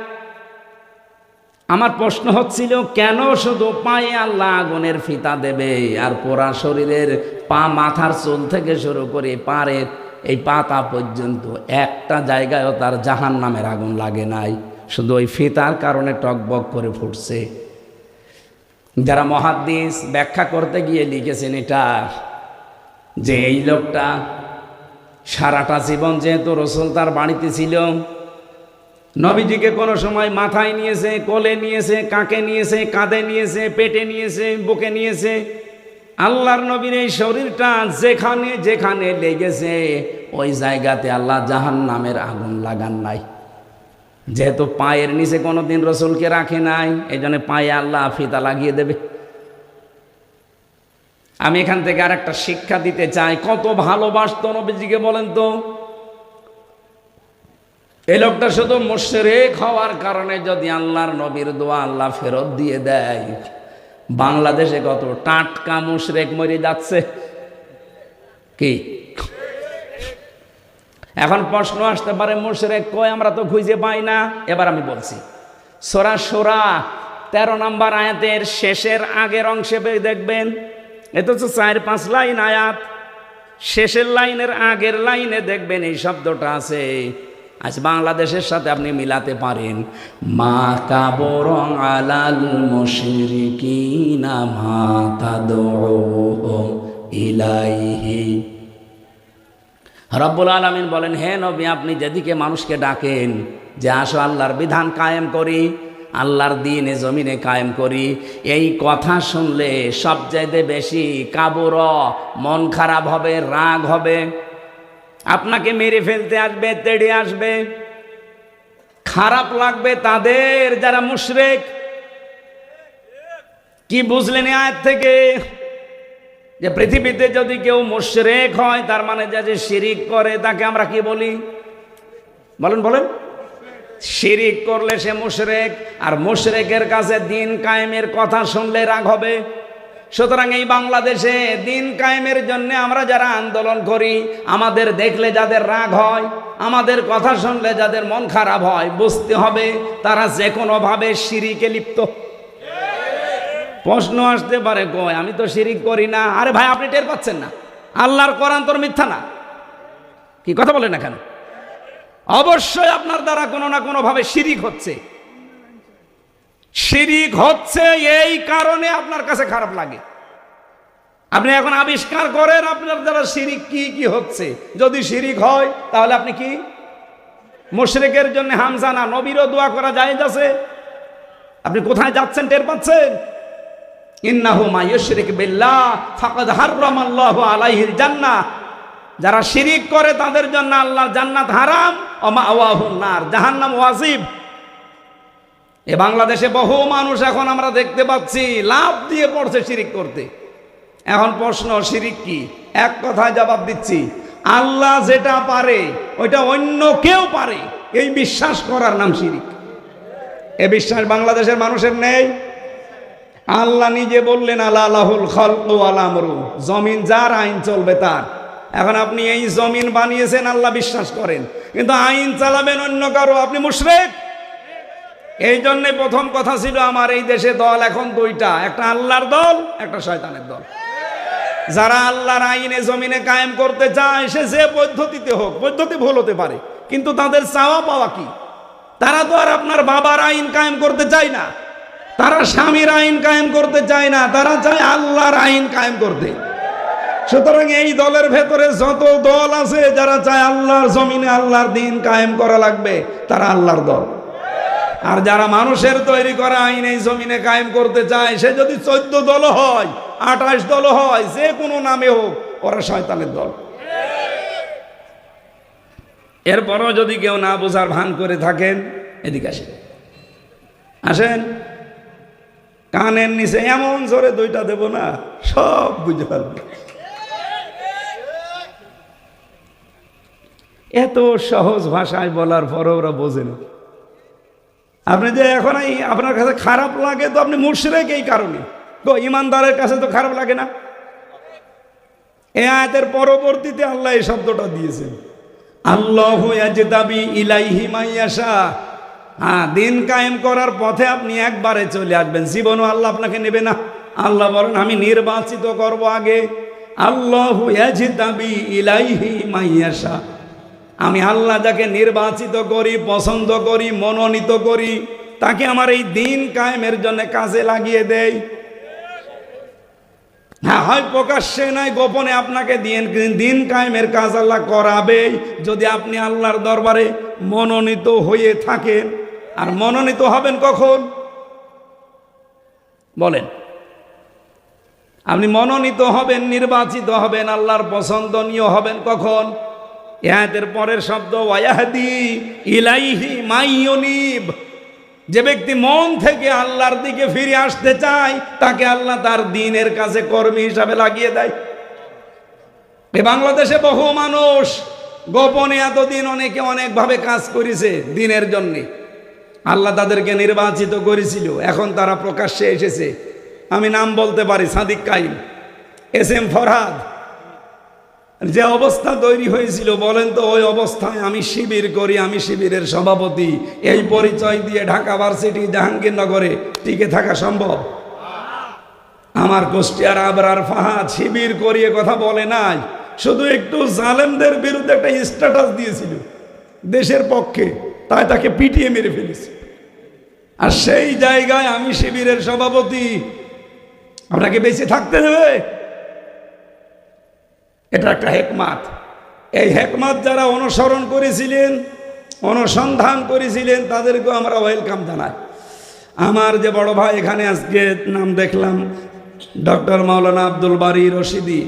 আমার প্রশ্ন হচ্ছিল, কেন শুধু পায়ে আল্লাহ আগুনের ফিতা দেবে আর পুরা শরীরের পা, মাথার চুল থেকে শুরু করে পায়ের এই পাতা পর্যন্ত একটা জায়গায়ও তার জাহান্নামের আগুন লাগে নাই, শুধু ওই ফিতার কারণে টকবক করে ফুটছে। যারা মুহাদ্দিস ব্যাখ্যা করতে গিয়ে লিখেছেন এটা, যে এই লোকটা সারাটা জীবন যেহেতু রাসূল তার বাড়িতে ছিল, নবীজিকে কোনো সময় মাথায় নিয়েছে, কোলে নিয়েছে, কাঁখে নিয়েছে, কাঁধে নিয়েছে, পেটে নিয়েছে, বুকে নিয়েছে। আল্লাহর নবীর এই শরীরটা যেখানে যেখানে লেগেছে ওই জায়গাতে আল্লাহ জাহান্নামের আগুন লাগান নাই। যেহেতু পায়ের নিচে কোনোদিন রাসূলকে রাখে নাই, এই জন্য পায়ে আল্লাহ ফিতা লাগিয়ে দেবে। আমি এখান থেকে আর একটা শিক্ষা দিতে চাই, কত ভালোবাসতো নবীজিকে বলেন তো। এই লোকটা শুধু মুশরিক হওয়ার কারণে যদি আল্লাহর নবীর দোয়া আল্লাহ ফেরত দিয়ে দেয়, বাংলাদেশে কত টাটকা মুশরিক মরে যাচ্ছে কি। এখন প্রশ্ন আসতে পারে, মুশরিক কই, আমরা তো খুঁজে পাই না। এবার আমি বলছি, সূরা শূরা 13 নম্বর আয়াতের শেষের আগের অংশে দেখবেন, এটা হচ্ছে 4-5 লাইন আয়াত, শেষের লাইনের আগের লাইনে দেখবেন এই শব্দটা আছে। আজ বাংলাদেশের সাথে আপনি মিলাতে পারেন, মা কাবরং আলাল মুশরিকিনা মা তাদউহুম ইলাইহি। রব্বুল আলামিন বলেন, হে নবী, আপনি যেদিকে মানুষকে ডাকেন যে আসো আল্লাহর বিধান কায়েম করি, আল্লাহর দ্বীন এ জমিনে কায়েম করি, এই কথা শুনলে সবচাইতে বেশি কাবুর, মন খারাপ হবে, রাগ হবে, আপনাকে মেরে ফেলতে আসবে, তেড়ে আসবে, খারাপ লাগবে তাদের যারা মুশরিক। কি বুঝলেন এই আয়াত থেকে? যে পৃথিবীতে যদি কেউ মুশরিক হয়, তার মানে যে শিরিক করে তাকে আমরা কি বলি? বলেন বলেন। শিরিক করলে সে মুশরিক, আর মুশরিকের কাছে দ্বীন কায়েমের কথা শুনলে রাগ হবে। সুতরাং এই বাংলাদেশে দ্বীন কায়েমের জন্য আমরা যারা আন্দোলন করি, আমাদের দেখলে যাদের রাগ হয়, আমাদের কথা শুনলে যাদের মন খারাপ হয়, বুঝতে হবে তারা যে কোনোভাবে শিরিকে লিপ্ত। প্রশ্ন আসতে পারে, কই আমি তো শিরিক করি না। আরে ভাই, আপনি টের পাচ্ছেন না? আল্লাহর কোরআন তোর মিথ্যা না? কি কথা বলেন না কেন? অবশ্যই আপনার দ্বারা কোনো না কোনো ভাবে শিরিক হচ্ছে। শিরিক হচ্ছে এই কারণে আপনার কাছে খারাপ লাগে। আপনি এখন আবিষ্কার করেন আপনার দ্বারা শিরিক কি কি হচ্ছে। যদি শিরিক হয় তাহলে আপনি কি মুশরিকের জন্য হামজা না, নবীরও দোয়া করা জায়েজ আছে। আপনি কোথায় যাচ্ছেন টের পাচ্ছেন? ইন্নাহু মা ইউশরিক বিল্লাহ ফাকাদ হারামাল্লাহু আলাইহিল জান্নাহ। যারা শিরিক করে তাদের জন্য আল্লাহ জান্নাত হারাম, ওয়া মাওয়াহুন নার, জাহান্নাম ওয়াজিব। এ বাংলাদেশে বহু মানুষ এখন আমরা দেখতে পাচ্ছি লাভ দিয়ে পড়ছে শিরিক করতে। এখন প্রশ্ন, শিরিক কি? এক কথায় জবাব দিচ্ছি, আল্লাহ যেটা পারে ওইটা অন্য কেউ পারে, এই বিশ্বাস করার নাম শিরিক। এ বিশ্বাস বাংলাদেশের মানুষের নেই। আল্লাহ নিজে বললেন, আলা লাহুল খালকু ওয়াল আমরু, জমিন যার, আইন চলবে তার। এখন আপনি এই জমিন বানিয়েছেন, আল্লাহ বিশ্বাস করেন, কিন্তু আইন চালাবেন অন্য কারো, আপনি মুশরিক। এই জন্যে প্রথম কথা ছিল, আমার এই দেশে দল এখন দুইটা, একটা আল্লাহর দল, একটা শয়তানের দল। যারা আল্লাহর আইনে জমিনে কায়েম করতে চায়, সে যে পদ্ধতিতে হোক, পদ্ধতি ভুল হতে পারে, কিন্তু তাদের চাওয়া পাওয়া কি? তারা তো আর আপনার বাবার আইন কায়েম করতে চায় না, তারা স্বামীর আইন কায়েম করতে চায় না, তারা চায় আল্লাহর আইন কায়েম করতে। সুতরাং এই দলের ভেতরে যত দল আছে যারা চায় আল্লাহর জমিনে আল্লাহর দিন কায়েম করা লাগবে, তারা আল্লাহর দল। আর যারা মানুষের তৈরি করা আইন এই জমিনে কায়েম করতে চায়, সে যদি 14 দল হয়, 28 দল হয়, যে কোনো নামে হোক, ওরা শয়তানের দল। এরপরও যদি কেউ না বোঝার ভান করে থাকেন, এদিকে আসেন, আসেন, কানের নিচে এমন জোরে 2টা দেব না, সব বুঝে পারবে। এত সহজ ভাষায় বলার পরও ওরা বোঝে না। আপনি যে এখন আপনার কাছে খারাপ লাগে, তো আপনি মুশরিক এই কারণে। তো ইমানদারের কাছে তো খারাপ লাগে না। এই আয়াতের পরবর্তীতে আল্লাহ এই শব্দটা দিয়েছেন, আল্লাহু ইয়াজতাবি ইলাইহি মাইয়াশা। হ্যাঁ, দিন কায়েম করার পথে আপনি একবারে চলে আসবেন, জীবনও আল্লাহ আপনাকে নেবে না। আল্লাহ বলেন আমি নির্বাচিত করব আগে। আল্লাহু ইয়াজতাবি ইলাইহি মাইয়াশা, আমি আল্লাহ যাকে নির্বাচিত করি, পছন্দ করি, মনোনীত করি, তাকে আমার এই দিন কায়েমের জন্য কাজে লাগিয়ে দেই। হ্যাঁ, হয় প্রকাশ্যে নয় গোপনে আপনাকে দিন কায়েমের কাজ আল্লাহ করাবেই, যদি আপনি আল্লাহর দরবারে মনোনীত হয়ে থাকেন। আর মনোনীত হবেন কখন বলেন? আপনি মনোনীত হবেন, নির্বাচিত হবেন, আল্লাহর পছন্দনীয় হবেন কখন? আয়াতের পরের শব্দ ওয়ায়াহদি ইলাইহি মাইয়ুনিব। যে ব্যক্তি মন থেকে আল্লাহর দিকে ফিরে আসতে চায়, তাকে আল্লাহ তার দিনের কাছে কর্মী হিসাবে লাগিয়ে দেয়। বাংলাদেশে বহু মানুষ গোপনে এতদিন অনেকে অনেকভাবে কাজ করেছে দিনের জন্যে, আল্লাহ তাদেরকে নির্বাচিত করেছিল, এখন তারা প্রকাশ্যে এসেছে। আমি নাম বলতে পারি, সাদিক কাইম, SM ফরহাদ। যে অবস্থা তৈরি হয়েছিল বলেন তো, ওই অবস্থায় আমি শিবির করি, আমি শিবিরের সভাপতি, এই পরিচয় দিয়ে ঢাকা ভার্সিটি জাহাঙ্গীরনগরে টিকে থাকা সম্ভব? আমার কুষ্টিয়ার আবরার ফাহাদ শিবির করিয়ে কথা বলে নাই, শুধু একটু জালেমদের বিরুদ্ধে একটা স্ট্যাটাস দিয়েছিল দেশের পক্ষে, তাই তাকে পিটিয়ে মেরে ফেলেছে। আর সেই জায়গায় আমি শিবিরের সভাপতি, আপনাকে বেঁচে থাকতে দেবে? এটা একটা হেকমাত। এই হেকমাত যারা অনুসরণ করেছিলেন, অনুসন্ধান করেছিলেন, তাদেরকেও আমরা ওয়েলকাম জানাই। আমার যে বড় ভাই এখানে আজকে নাম দেখলাম, ডক্টর মাওলানা আব্দুল বারী রশিদি,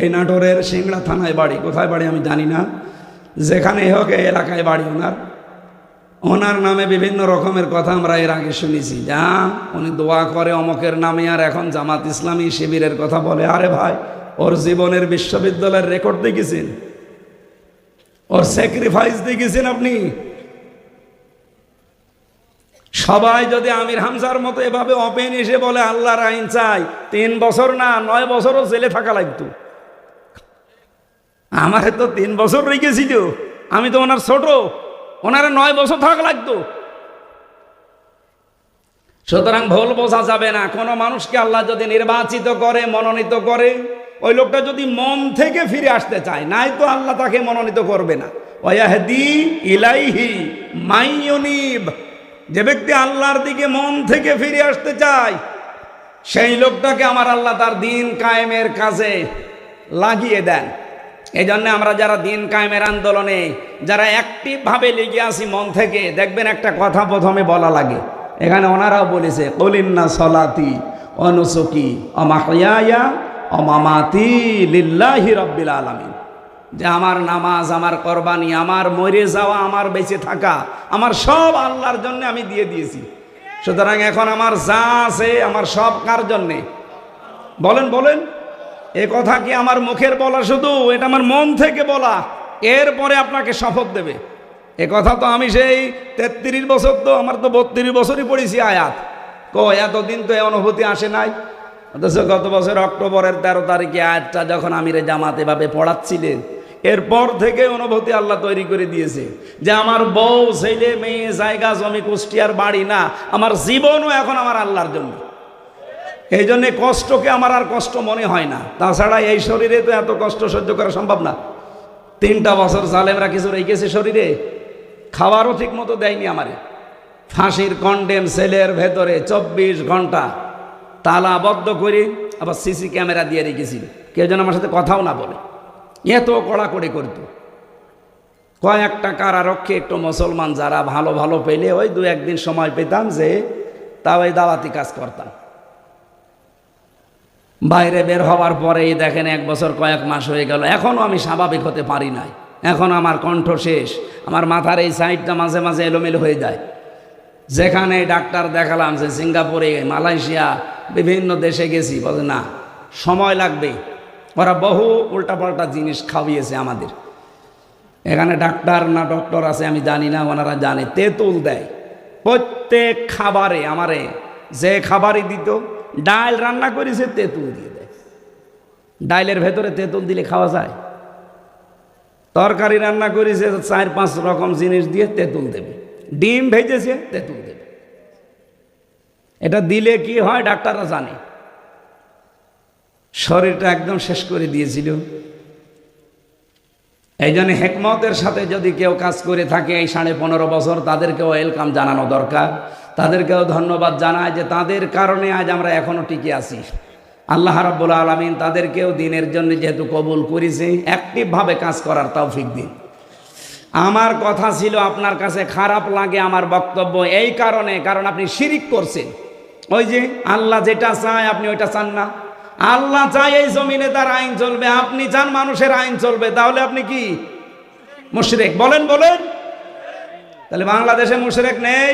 এই নাটোরের সিংড়া থানায় বাড়ি, কোথায় বাড়ি আমি জানি না, যেখানে হোক এই এলাকায় বাড়ি ওনার নামে বিভিন্ন রকমের কথা আমরা এর আগে শুনেছি। যা উনি দোয়া করে অমকের নামে, আর এখন জামাত ইসলামী শিবিরের কথা বলে। আরে ভাই, ওর জীবনের বিশ্ববিদ্যালয়ের রেকর্ড দেখেছেন? ওর স্যাক্রিফাইস দেখেছেন আপনি? সবাই যদি আমির হামজার মতো এভাবে ওপেন এসে বলে আল্লাহর আইন চাই, 3 বছর না 9 বছরও জেলে থাকা লাগতো। আমারে তো 3 বছর রেখেছিল, আমি তো ওনার ছোট, ওনারে 9 বছর থাকা লাগতো। সুতরাং ভুল বোঝা যাবে না। কোনো মানুষকে আল্লাহ যদি নির্বাচিত করে, মনোনীত করে, ওই লোকটা যদি মন থেকে ফিরে আসতে চায়, নাই তো আল্লাহ তাকে মনোনীত করবে না। ওয়ায়াহদি ইলাইহি মাইয়ুনিব, যে ব্যক্তি আল্লাহর দিকে মন থেকে ফিরে আসতে চায়, সেই লোকটাকে আমার আল্লাহ তার দিন কায়েমের কাজে লাগিয়ে দেন। এই জন্য আমরা যারা দিন কায়েমের আন্দোলনে যারা অ্যাক্টিভভাবে লেগে আসি মন থেকে, দেখবেন একটা কথা প্রথমে বলা লাগে। এখানে ওনারাও বলেছে, কুলিন্না সলাতি ওয়া নুসুকি ওয়া মাহইয়ায়া ওয়া মামাতি লিল্লাহি রাব্বিল আলামিন, যে আমার নামাজ, আমার কোরবানি, আমার মরে যাওয়া, আমার বেঁচে থাকা, আমার সব আল্লাহর জন্য আমি দিয়ে দিয়েছি। সুতরাং এখন আমার যা আছে আমার সব কার জন্যে? বলেন বলেন, এ কথা কি আমার মুখের বলা শুধু? এটা আমার মন থেকে বলা। এরপরে আপনাকে শপথ দেবে। এ কথা তো আমি সেই 33 বছর, তো আমার তো 32 বছরই পড়েছি আয়াত। এতদিন তো এই অনুভূতি আসে নাই। অথচ গত বছর অক্টোবরের 13 তারিখে আয়াতটা যখন আমিরে জামাত এভাবে পড়াচ্ছিলেন, এরপর থেকে অনুভূতি আল্লাহ তৈরি করে দিয়েছে যে আমার বউ, ছেলে, মেয়ে, জায়গা জমি, কুষ্টিয়ার বাড়ি না, আমার জীবনও এখন আমার আল্লাহর জন্য। এই জন্যে কষ্টকে আমার আর কষ্ট মনে হয় না। তাছাড়া এই শরীরে তো এত কষ্ট সহ্য করা সম্ভব না। 3টা বছর জালেমরা কিছু রেখেছে শরীরে, খাবারও ঠিক মতো দেয়নি আমারে। ফাঁসির কন্ডেম সেলের ভেতরে 24 ঘন্টা তালাবদ্ধ করে আবার সিসি ক্যামেরা দিয়ে রেখেছিল, কেউ যেন আমার সাথে কথাও না বলে, এত কড়াকড়ি করত। কয়েকটা কারারক্ষী একটু মুসলমান যারা ভালো ভালো পেলে ওই 2-1 দিন সময় পেতাম, যে তাও ওই দাওয়াতি কাজ করতাম। বাইরে বের হওয়ার পরেই দেখেন 1 বছর কয়েক মাস হয়ে গেল, এখনও আমি স্বাভাবিক হতে পারি নাই। এখন আমার কণ্ঠ শেষ, আমার মাথার এই সাইডটা মাঝে মাঝে এলোমেলো হয়ে যায়। যেখানে ডাক্তার দেখালাম, যে সিঙ্গাপুরে, মালয়েশিয়া, বিভিন্ন দেশে গেছি, বলে না সময় লাগবে, ওরা বহু উল্টাপাল্টা জিনিস খাওয়িয়েছে আমাদের। এখানে ডাক্তার না ডক্টর আছে আমি জানি না, ওনারা জানে, তেঁতুল দেয় প্রত্যেক খাবারে। আমারে যে খাবারই দিত, ডাল রান্না করেছে তেঁতুল দিয়ে দেয়। ডালের ভেতরে তেঁতুল দিলে খাওয়া যায়? তরকারি রান্না করেছে 4-5 রকম জিনিস দিয়ে তেঁতুল দেবে। ডিম ভেজেছে তেঁতুল দেবে। এটা দিলে কি হয় ডাক্তাররা জানে। শরীরটা একদম শেষ করে দিয়েছিল। এই জন্য হেকমতের সাথে যদি কেউ কাজ করে থাকে এই 15.5 বছর, তাদেরকেও ওয়েলকাম জানানো দরকার, তাদেরকেও ধন্যবাদ জানায় যে তাদের কারণে আজ আমরা এখনো টিকে আছি। আল্লাহ রাব্বুল আলামিন তাদেরকেও দিনের জন্য যেহেতু কবুল করেছে, অ্যাক্টিভভাবে কাজ করার তৌফিক দিন। আমার কথা ছিল আপনার কাছে খারাপ লাগে আমার বক্তব্য এই কারণে, কারণ আপনি শিরিক করছেন। ওই যে আল্লাহ যেটা চায় আপনি ওইটা চান না। আল্লাহ চায় এই জমিনে তার আইন চলবে, আপনি চান মানুষের আইন চলবে, তাহলে আপনি কি মুশরিক? বলেন বলেন। তাহলে বাংলাদেশে মুশরিক নেই?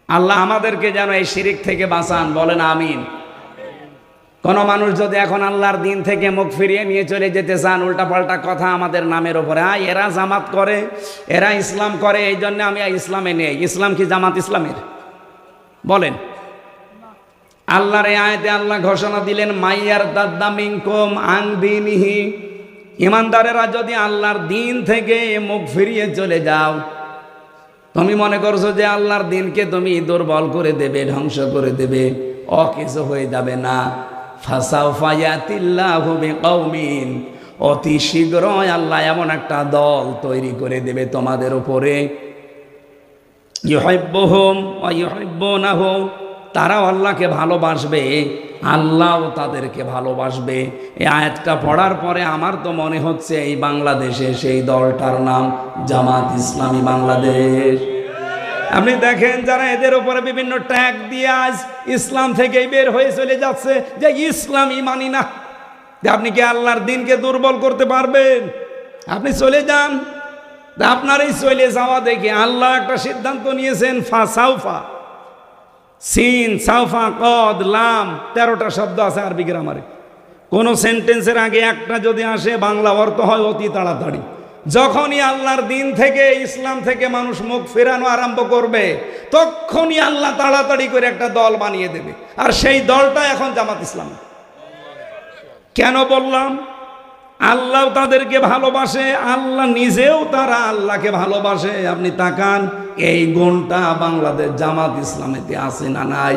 আল্লাহ আমাদেরকে যেন এই শিরিক থেকে বাঁচান, বলেন আমিন। কোন মানুষ যদি এখন আল্লাহর দিন থেকে মুখ ফিরিয়ে নিয়ে চলে যেতে চান, উল্টাপাল্টা কথা আমাদের নামের ওপরে, এরা জামাত করে, এরা ইসলাম করে, এই জন্য আমি ইসলামে নেই। ইসলাম কি জামাত ইসলামের? বলেন। আল্লাহর এই আয়াতে আল্লাহ ঘোষণা দিলেন, মাইয়ার দাদ্দামিনকুম আন দীনিহি, ইমানদারেরা যদি আল্লাহর দিন থেকে মুখ ফিরিয়ে চলে যাও, তুমি মনে করছো যে আল্লাহর দিনকে তুমি দুর্বল করে দেবে, ধ্বংস করে দেবে, অকিছু হয়ে যাবে না। ফাসাউফা ইয়াতিল্লাহু বিকওমিন, অতি শীঘ্রই আল্লাহ এমন একটা দল তৈরি করে দেবে তোমাদের উপরে, ইউহিব্বুহুম ওয়া ইউহিব্বুনাহু, তারাও আল্লাহকে ভালোবাসবে, আল্লাহও তাদেরকে ভালোবাসবে। এই আয়াতটা পড়ার পরে আমার তো মনে হচ্ছে এই বাংলাদেশে সেই দলটার নাম জামাত ইসলামী বাংলাদেশ। আপনি দেখেন যারা এদের উপরে বিভিন্ন ট্যাগ দিয়ে আজ ইসলাম থেকেই বের হয়ে চলে যাচ্ছে, যে ইসলামই মানি না। আপনি কি আল্লাহর দিনকে দুর্বল করতে পারবেন? আপনি চলে যান। আপনার এই চলে যাওয়া দেখে আল্লাহ একটা সিদ্ধান্ত নিয়েছেন, ফাসাউফা, সিন সাউফা কদ লাম, 13টা শব্দ আছে আরবি গ্রামারে। কোন সেন্টেন্সের আগে একটা যদি আসে, বাংলা অর্থ হয় অতি তাড়াতাড়ি। যখনই আল্লাহর দিন থেকে, ইসলাম থেকে মানুষ মুখ ফেরানো আরম্ভ করবে, তখনই আল্লাহ তাড়াতাড়ি করে একটা দল বানিয়ে দেবে, আর সেই দলটা এখন জামাত ইসলাম। কেন বললাম? আল্লাহ তাদেরকে ভালোবাসে, আল্লাহ নিজেও তারা আল্লাহকে ভালোবাসে। আপনি তাকান, এই গুণটা বাংলাদেশ জামাত ইসলামেতে আছে না নাই?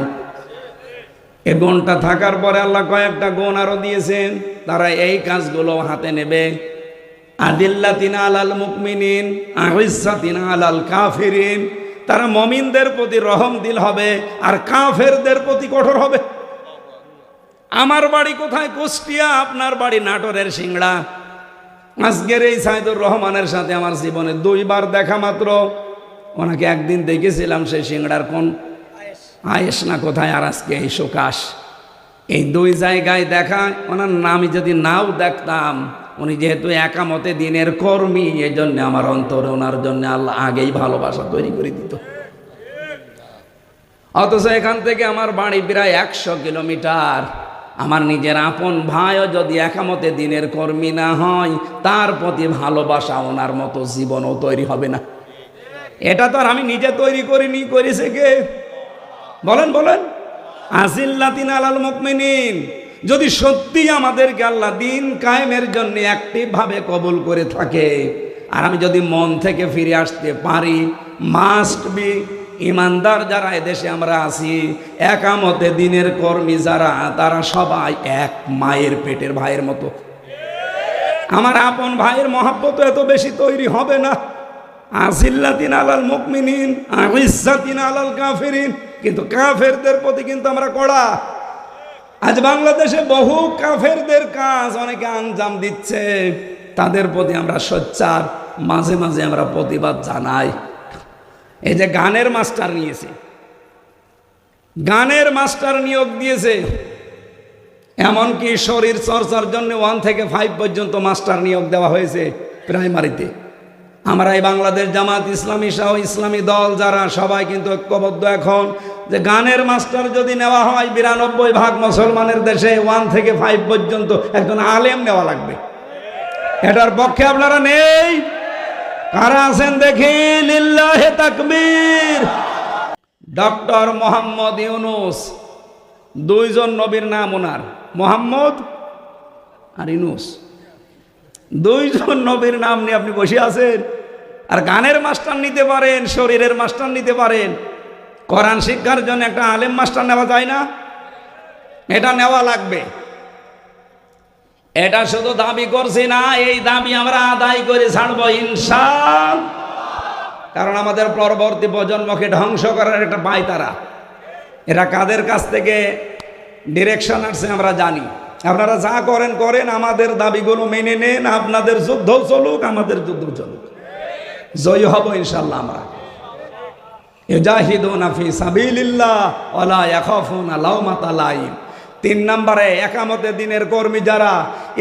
এই গুণটা থাকার পরে আল্লাহ কয়েকটা গুণ আরো দিয়েছেন, তারা এই কাজগুলো হাতে নেবে। আদিল্লাতিনা আলাল মুমিনিন আইজ্জাতিনা আলাল কাফিরিন, তারা মুমিনদের প্রতি রহম দিল হবে আর কাফেরদের প্রতি কঠোর হবে। আমার বাড়ি কোথায়? কুষ্টিয়া, আপনার বাড়ি নাটোরের সিংড়া। আজকের এই সাইদুর রহমানের সাথে আমার জীবনে 2 বার দেখা মাত্র। ওনাকে একদিন দেখেছিলাম সেই সিংড়ার কোন আয়েস না কোথায়, আর আজকে এই সুকাশ। এই 2 জায়গায় দেখা। ওনার নামই যদি নাও দেখতাম, উনি যেহেতু একামতে দিনের কর্মী, এই জন্য আমার অন্তরে ওনার জন্য আল্লাহ আগেই ভালোবাসা তৈরি করে দিত। অথচ এখান থেকে আমার বাড়ি প্রায় 100 কিলোমিটার। আমার নিজের আপন ভাইও যদি একামতে দিনের কর্মী না হয়, তার প্রতি ভালোবাসা ওনার মতো জীবনও তৈরি হবে না। এটা তো আর আমি নিজে তৈরি করিনি, করেছে কে? বলেন বলেন। আজিল্লাতিনা আলাল মুমিনিন, যদি সত্যি আমাদেরকে আল্লাহ দিন কায়েমের জন্য অ্যাক্টিভভাবে কবুল করে থাকে, আর আমি যদি মন থেকে ফিরে আসতে পারি, মাস্ট বি ইমানদার যারা এদেশে আমরা আছি, একামতে দিনের কর্মী যারা, তারা সবাই এক মায়ের পেটের ভাইয়ের মতো। আমার আপন ভাইয়ের মহব্বত এত বেশি তৈরি হবে না। আজিল্লাতিন আলাল মুমিনিন আইজ্জাতিন আলাল কাফিরিন, কিন্তু কাফেরদের প্রতি কিন্তু আমরা কড়া। আজ বাংলাদেশে বহু কাফেরদের কাজ অনেকে আঞ্জাম দিচ্ছে, তাদের প্রতি আমরা সোচ্চার, মাঝে মাঝে আমরা প্রতিবাদ জানাই। এই যে গানের মাস্টার নিয়েছে, গানের মাস্টার নিয়োগ দিয়েছে, এমনকি শরীর চর্চার জন্য 1 থেকে 5 পর্যন্ত মাস্টার নিয়োগ দেওয়া হয়েছে প্রাইমারিতে। আমরা এই বাংলাদেশ জামাত ইসলামী সহ ইসলামী দল যারা সবাই কিন্তু ঐক্যবদ্ধ এখন, যে গানের মাস্টার যদি নেওয়া হয় 92% মুসলমানের দেশে 1 থেকে 5 পর্যন্ত একজন আলেম নেওয়া লাগবে। এটার পক্ষে আপনারা নেই? কারা আছেন দেখি? লিল্লাহে তাকবীর। ডক্টর মোহাম্মদ ইউনুস, 2 জন নবীর নাম ওনার, মোহাম্মদ আর ইউনুস, 2 জন নবীর নাম নিয়ে আপনি বসে আছেন, আর গানের মাস্টার নিতে পারেন, শরীরের মাস্টার নিতে পারেন। কোরআন শিক্ষার জন্য একটা আলেম মাস্টার নেওয়া যায় না? এটা নেওয়া লাগবে। এটা শুধু দাবি করছি না, এই দাবি আমরা আদায় করে ছাড়বো ইনশাআল্লাহ। কারণ আমাদের পরবর্তী প্রজন্মকে ধ্বংস করার একটা পায় তারা। এরা কাদের কাছ থেকে ডিরেকশন আসছে আমরা জানি। আপনারা যা করেন করেন, আমাদের দাবিগুলো মেনে নেন, আপনাদের যুদ্ধ চলুক, আমাদের যুদ্ধ চলুক, জয় হব ইনশাআল্লাহ। আমরা ইউজাহিদুনা ফি সাবিলিল্লাহ ওয়ালা ইয়াখাফুনা লাওমাতা লাইম। 3 নম্বরে একামতে দিনের কর্মী যারা,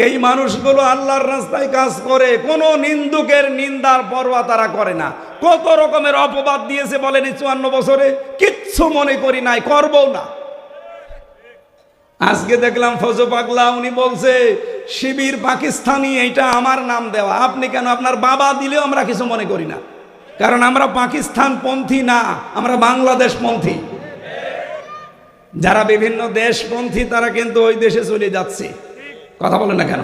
এই মানুষগুলো আল্লাহর রাস্তায় কাজ করে, কোনো নিন্দুকের নিন্দার পরোয়া তারা করে না। কত রকমের অপবাদ দিয়েছে বলেন এই 54 বছরে, কিচ্ছু মনে করি নাই, করবো না। আজকে দেখলাম ফজু পাগলা, উনি বলছে শিবির পাকিস্তানি, এইটা আমার নাম দেওয়া। আপনি কেন? আপনার বাবা দিলেও আমরা কিছু মনে করি না, কারণ আমরা পাকিস্তান পন্থী না, আমরা বাংলাদেশ পন্থী। যারা বিভিন্ন দেশপন্থী তারা কিন্তু ওই দেশে চলে যাচ্ছে। কথা বলেন না কেন?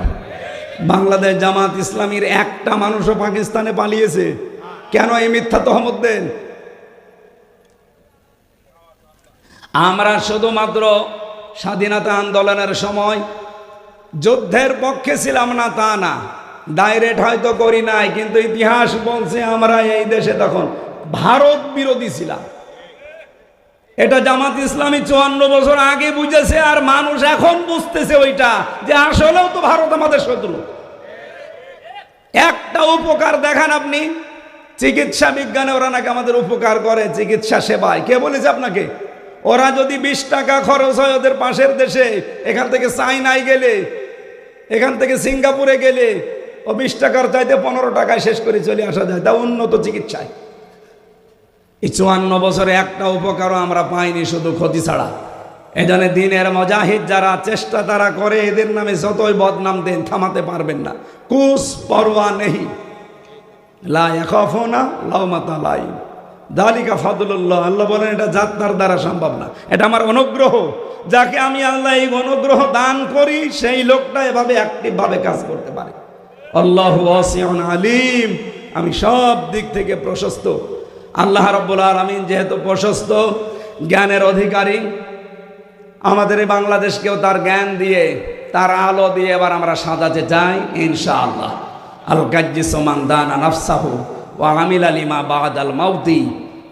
বাংলাদেশ জামাত ইসলামীর একটা মানুষও পাকিস্তানে পালিয়েছে কেন? এই মিথ্যা তহমত দেন। আমরা শুধুমাত্র স্বাধীনতা আন্দোলনের সময় যুদ্ধের পক্ষে ছিলাম না তা না, ডাইরেক্ট হয়তো করি নাই, কিন্তু ইতিহাস বলছে আমরা এই দেশে তখন ভারত বিরোধী ছিলাম। এটা জামাত ইসলামী 54 বছর আগে বুঝেছে, আর মানুষ এখন বুঝতেছে ওইটা, যে আসলেও তো ভারত আমাদের শত্রু। একটা উপকার দেখান আপনি, চিকিৎসা বিজ্ঞানে ওরা নাকি আমাদের উপকার করে, চিকিৎসা সেবায়। কে বলেছে আপনাকে? ওরা যদি 20 টাকা খরচ হয় ওদের পাশের দেশে, এখান থেকে চাইনায় গেলে, এখান থেকে সিঙ্গাপুরে গেলে, ও 20 টাকার চাইতে 15 টাকায় শেষ করে চলে আসা যায়, তা উন্নত চিকিৎসায়। এই 54 বছরে একটা উপকারও আমরা পাইনি, শুধু ক্ষতি ছাড়া। এজন্য দিনের মুজাহিদ যারা চেষ্টা তারা করে, এদের নামে যতই বদনাম দেন থামাতে পারবেন না। কুস পরোয়া নেই, লা ইয়াখাফুনা লাওমাতা লাইম, যালিকা ফাদলুল্লাহ। আল্লাহ বলেন এটা যাত্রার দ্বারা সম্ভব না, এটা আমার অনুগ্রহ। যাকে আমি আল্লাহ এই অনুগ্রহ দান করি, সেই লোকটা এভাবে অ্যাক্টিভ ভাবে কাজ করতে পারে। আল্লাহু ওয়াসিউন আলিম, আমি সব দিক থেকে প্রশস্ত। আল্লাহ রাব্বুল আলামিন যেহেতু প্রশস্ত জ্ঞানের অধিকারী, আমাদের এই বাংলাদেশকেও তার জ্ঞান দিয়ে, তার আলো দিয়ে এবার আমরা সাজাতে চাই ইনশাআল্লাহ। আল কাজ্জিসু মান দানা নাফসাহু ওয়া আমিলা লিমা বাদাল মাউতি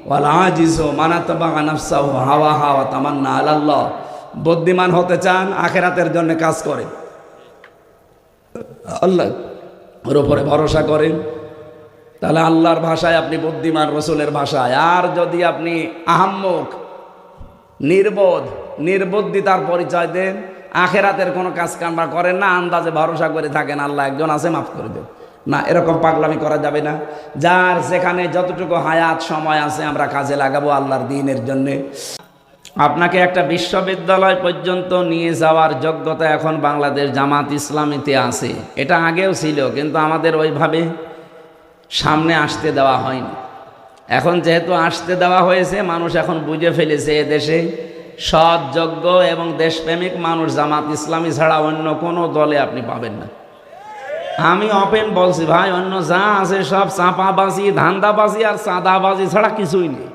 ওয়াল আজিজু মান আতবা নাফসাহু হাওয়াহা ওয়া তামান্না আলাল্লাহ। বুদ্ধিমান হতে চান, আখিরাতের জন্য কাজ করেন, আল্লাহর উপরে ভরসা করেন, তাহলে আল্লাহর ভাষায় আপনি বুদ্ধিমান, রসুলের ভাষায়। আর যদি আপনি আহাম্মক, নির্বোধ, নির্বুদ্ধিতার পরিচয় দেন, আখেরাতের কোনো কাজ কামরা করেন না, আন্দাজে ভরসা করে থাকেন আল্লাহ একজন আছে মাফ করে দেন, না, এরকম পাগলামি করা যাবে না। যার যেখানে যতটুকু হায়াত সময় আছে আমরা কাজে লাগাবো আল্লাহর দ্বীনের জন্যে। আপনাকে একটা বিশ্ববিদ্যালয় পর্যন্ত নিয়ে যাওয়ার যোগ্যতা এখন বাংলাদেশ জামাত ইসলামীতে আছে। এটা আগেও ছিল, কিন্তু আমাদের ওইভাবে সামনে আসতে দেওয়া হয়নি। এখন যেহেতু আসতে দেওয়া হয়েছে, মানুষ এখন বুঝে ফেলেছে এদেশে সৎ, যোগ্য এবং দেশপ্রেমিক মানুষ জামাত ইসলামী ছাড়া অন্য কোনো দলে আপনি পাবেন না। আমি ওপেন বলছি ভাই, অন্য যা আছে সব চাপাবাজি, ধান্দাবাজি আর চাঁদাবাজি ছাড়া কিছুই নেই,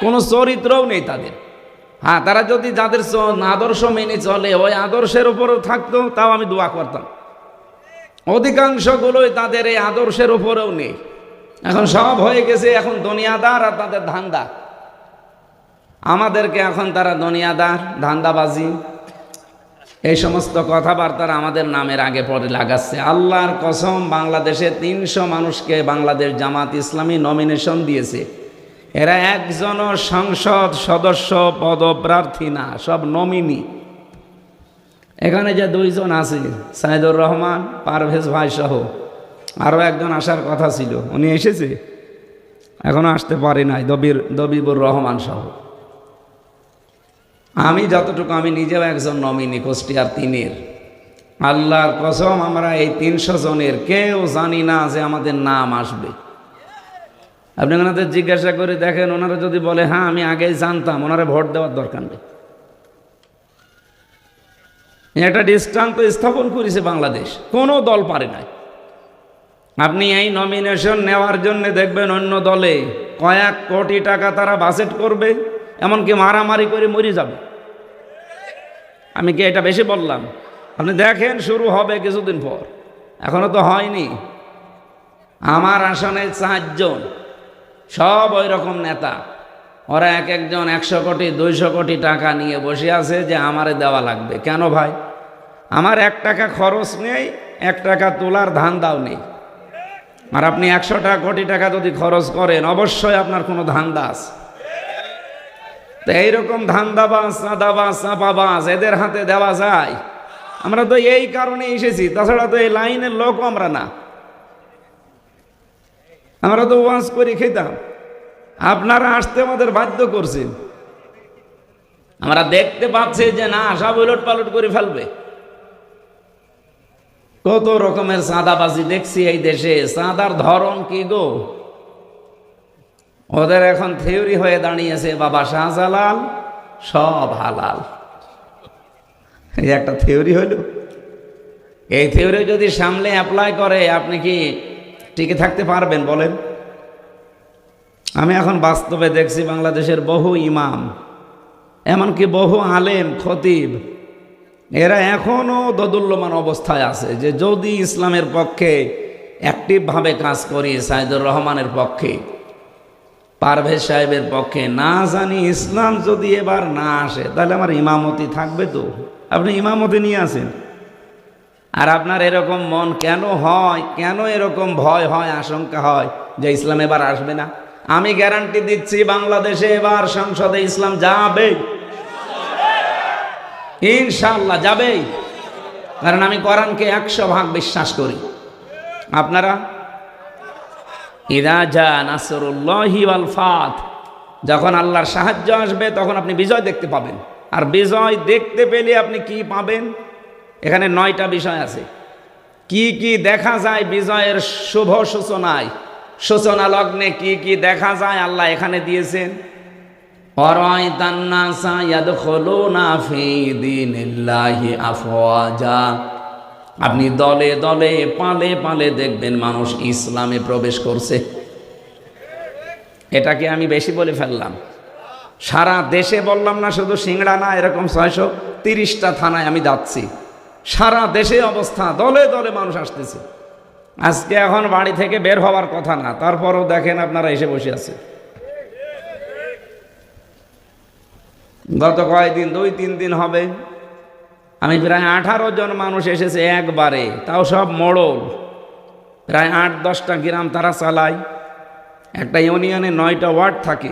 কোনো চরিত্রও নেই তাদের। হ্যাঁ, তারা যদি যাদের আদর্শ মেনে চলে, ওই আদর্শের উপরও থাকতো, তাও আমি দোয়া করতাম। অধিকাংশগুলোই তাদের এই আদর্শের উপরেও নেই। এখন সব হয়ে গেছে, এখন দুনিয়াদার আর তাদের ধান্দা। আমাদেরকে এখন তারা দুনিয়াদার, ধান্দাবাজি, এই সমস্ত কথাবার্তার আমাদের নামের আগে পরে লাগাচ্ছে। আল্লাহর কসম, বাংলাদেশে 300 মানুষকে বাংলাদেশ জামাত ইসলামী নমিনেশন দিয়েছে। এরা একজনও সংসদ সদস্য পদপ্রার্থী না, সব নমিনি। এখানে যে 2 জন আছে, সাইদুর রহমান, পারভেজ ভাই সহ আরও একজন আসার কথা ছিল, উনি এসেছে, এখনো আসতে পারে নাই, দবিবুর রহমান সহ। আমি যতটুকু, আমি নিজেও একজন নমিনি কুষ্টিয়ার 3-এর। আল্লাহর কসম, আমরা এই 300 জনের কেউ জানি না যে আমাদের নাম আসবে। আপনি ওনাদের জিজ্ঞাসা করে দেখেন, ওনারা যদি বলে হ্যাঁ আমি আগেই জানতাম, ওনারা ভোট দেওয়ার দরকার নেই। একটা দৃষ্টান্ত স্থাপন করেছে বাংলাদেশ, কোনো দল পারে নাই। আপনি এই নমিনেশন নেওয়ার জন্য দেখবেন অন্য দলে কয়েক কোটি টাকা তারা বাজেট করবে, এমনকি মারামারি করে মরে যাবে। আমি কি এটা বেশি বললাম? আপনি দেখেন, শুরু হবে কিছুদিন পর, এখনো তো হয়নি। আমার আসনে 4 জন, সব ওই রকম নেতা। ওরা এক একজন 100 কোটি 200 কোটি টাকা নিয়ে বসে আছে যে আমারে দেওয়া লাগবে। কেন ভাই? আমার 1 টাকা খরচ নেই, 1 টাকা তোলার ধান্দাও নেই। আর আপনি 100 কোটি টাকা যদি খরচ করেন, অবশ্যই আপনার কোনো ধান্দা আছে। তো এইরকম ধান্দাবাজ, চাঁদাবাজ, চাপাবাজ এদের হাতে দেওয়া যায়? আমরা তো এই কারণে এসেছি, তাছাড়া তো এই লাইনের লোক আমরা না। আমরা তো ওয়াজ করে খেতাম, আপনারা আসতে আমাদের বাধ্য করছেন। আমরা দেখতে পাচ্ছি যে না, সব উলট পালট করে ফেলবে। কত রকমের চাঁদাবাজি দেখছি এই দেশে। চাঁদার ধরন কি গো! ওদের এখন থিওরি হয়ে দাঁড়িয়েছে, বাবা শাহজালাল সব হালাল। এই একটা থিওরি হইল। এই থিওরি যদি সামনে অ্যাপ্লাই করে, আপনি কি টিকে থাকতে পারবেন বলেন? আমি এখন বাস্তবে দেখছি বাংলাদেশের বহু ইমাম, এমনকি বহু আলেম, খতিব, এরা এখনও দোদুল্যমান অবস্থায় আছে যে যদি ইসলামের পক্ষে অ্যাক্টিভভাবে কাজ করি, সাইদুর রহমানের পক্ষে, পারভেজ সাহেবের পক্ষে, না জানি ইসলাম যদি এবার না আসে তাহলে আমার ইমামতি থাকবে তো? আপনি ইমামতি নিয়ে আসেন, আর আপনার এরকম মন কেন হয়? কেন এরকম ভয় হয়, আশঙ্কা হয় যে ইসলাম এবার আসবে না? আমি গ্যারান্টি দিচ্ছি, বাংলাদেশে এবার সংসদে ইসলাম যাবে, ইনশাআল্লাহ যাবেই। কারণ আমি কোরআনকে 100% বিশ্বাস করি। আপনারা ইযা জা নাসরুল্লাহি ওয়াল ফাত, যখন আল্লাহর সাহায্য আসবে তখন আপনি বিজয় দেখতে পাবেন। আর বিজয় দেখতে পেলে আপনি কি পাবেন? এখানে 9টা বিষয় আছে। কি কি দেখা যায় বিজয়ের শুভ সূচনায়, সূচনা লগ্নে কি কি দেখা যায় আল্লাহ এখানে দিয়েছেন। অরাইতান নাসা ইয়াদখুলুনা ফি দীনিল্লাহি আফওয়াজা, আপনি দলে দলে পালে পালে দেখবেন মানুষ ইসলামে প্রবেশ করছে। এটাকে আমি বেশি বলে ফেললাম? সারা দেশে বললাম না, শুধু সিংড়া না, এরকম 630টা থানায় আমি যাচ্ছি। সারা দেশে অবস্থা, দলে দলে মানুষ আসতেছে। আজকে এখন বাড়ি থেকে বের হওয়ার কথা না, তারপরও দেখেন আপনারা এসে বসে আছে। গত কয়েকদিন, 2-3 দিন হবে, আমি প্রায় 18 জন মানুষ এসেছে একবারে, তাও সব মোড়ল। প্রায় 8-10টা গ্রাম তারা চালায়। একটা ইউনিয়নে 9টা ওয়ার্ড থাকে।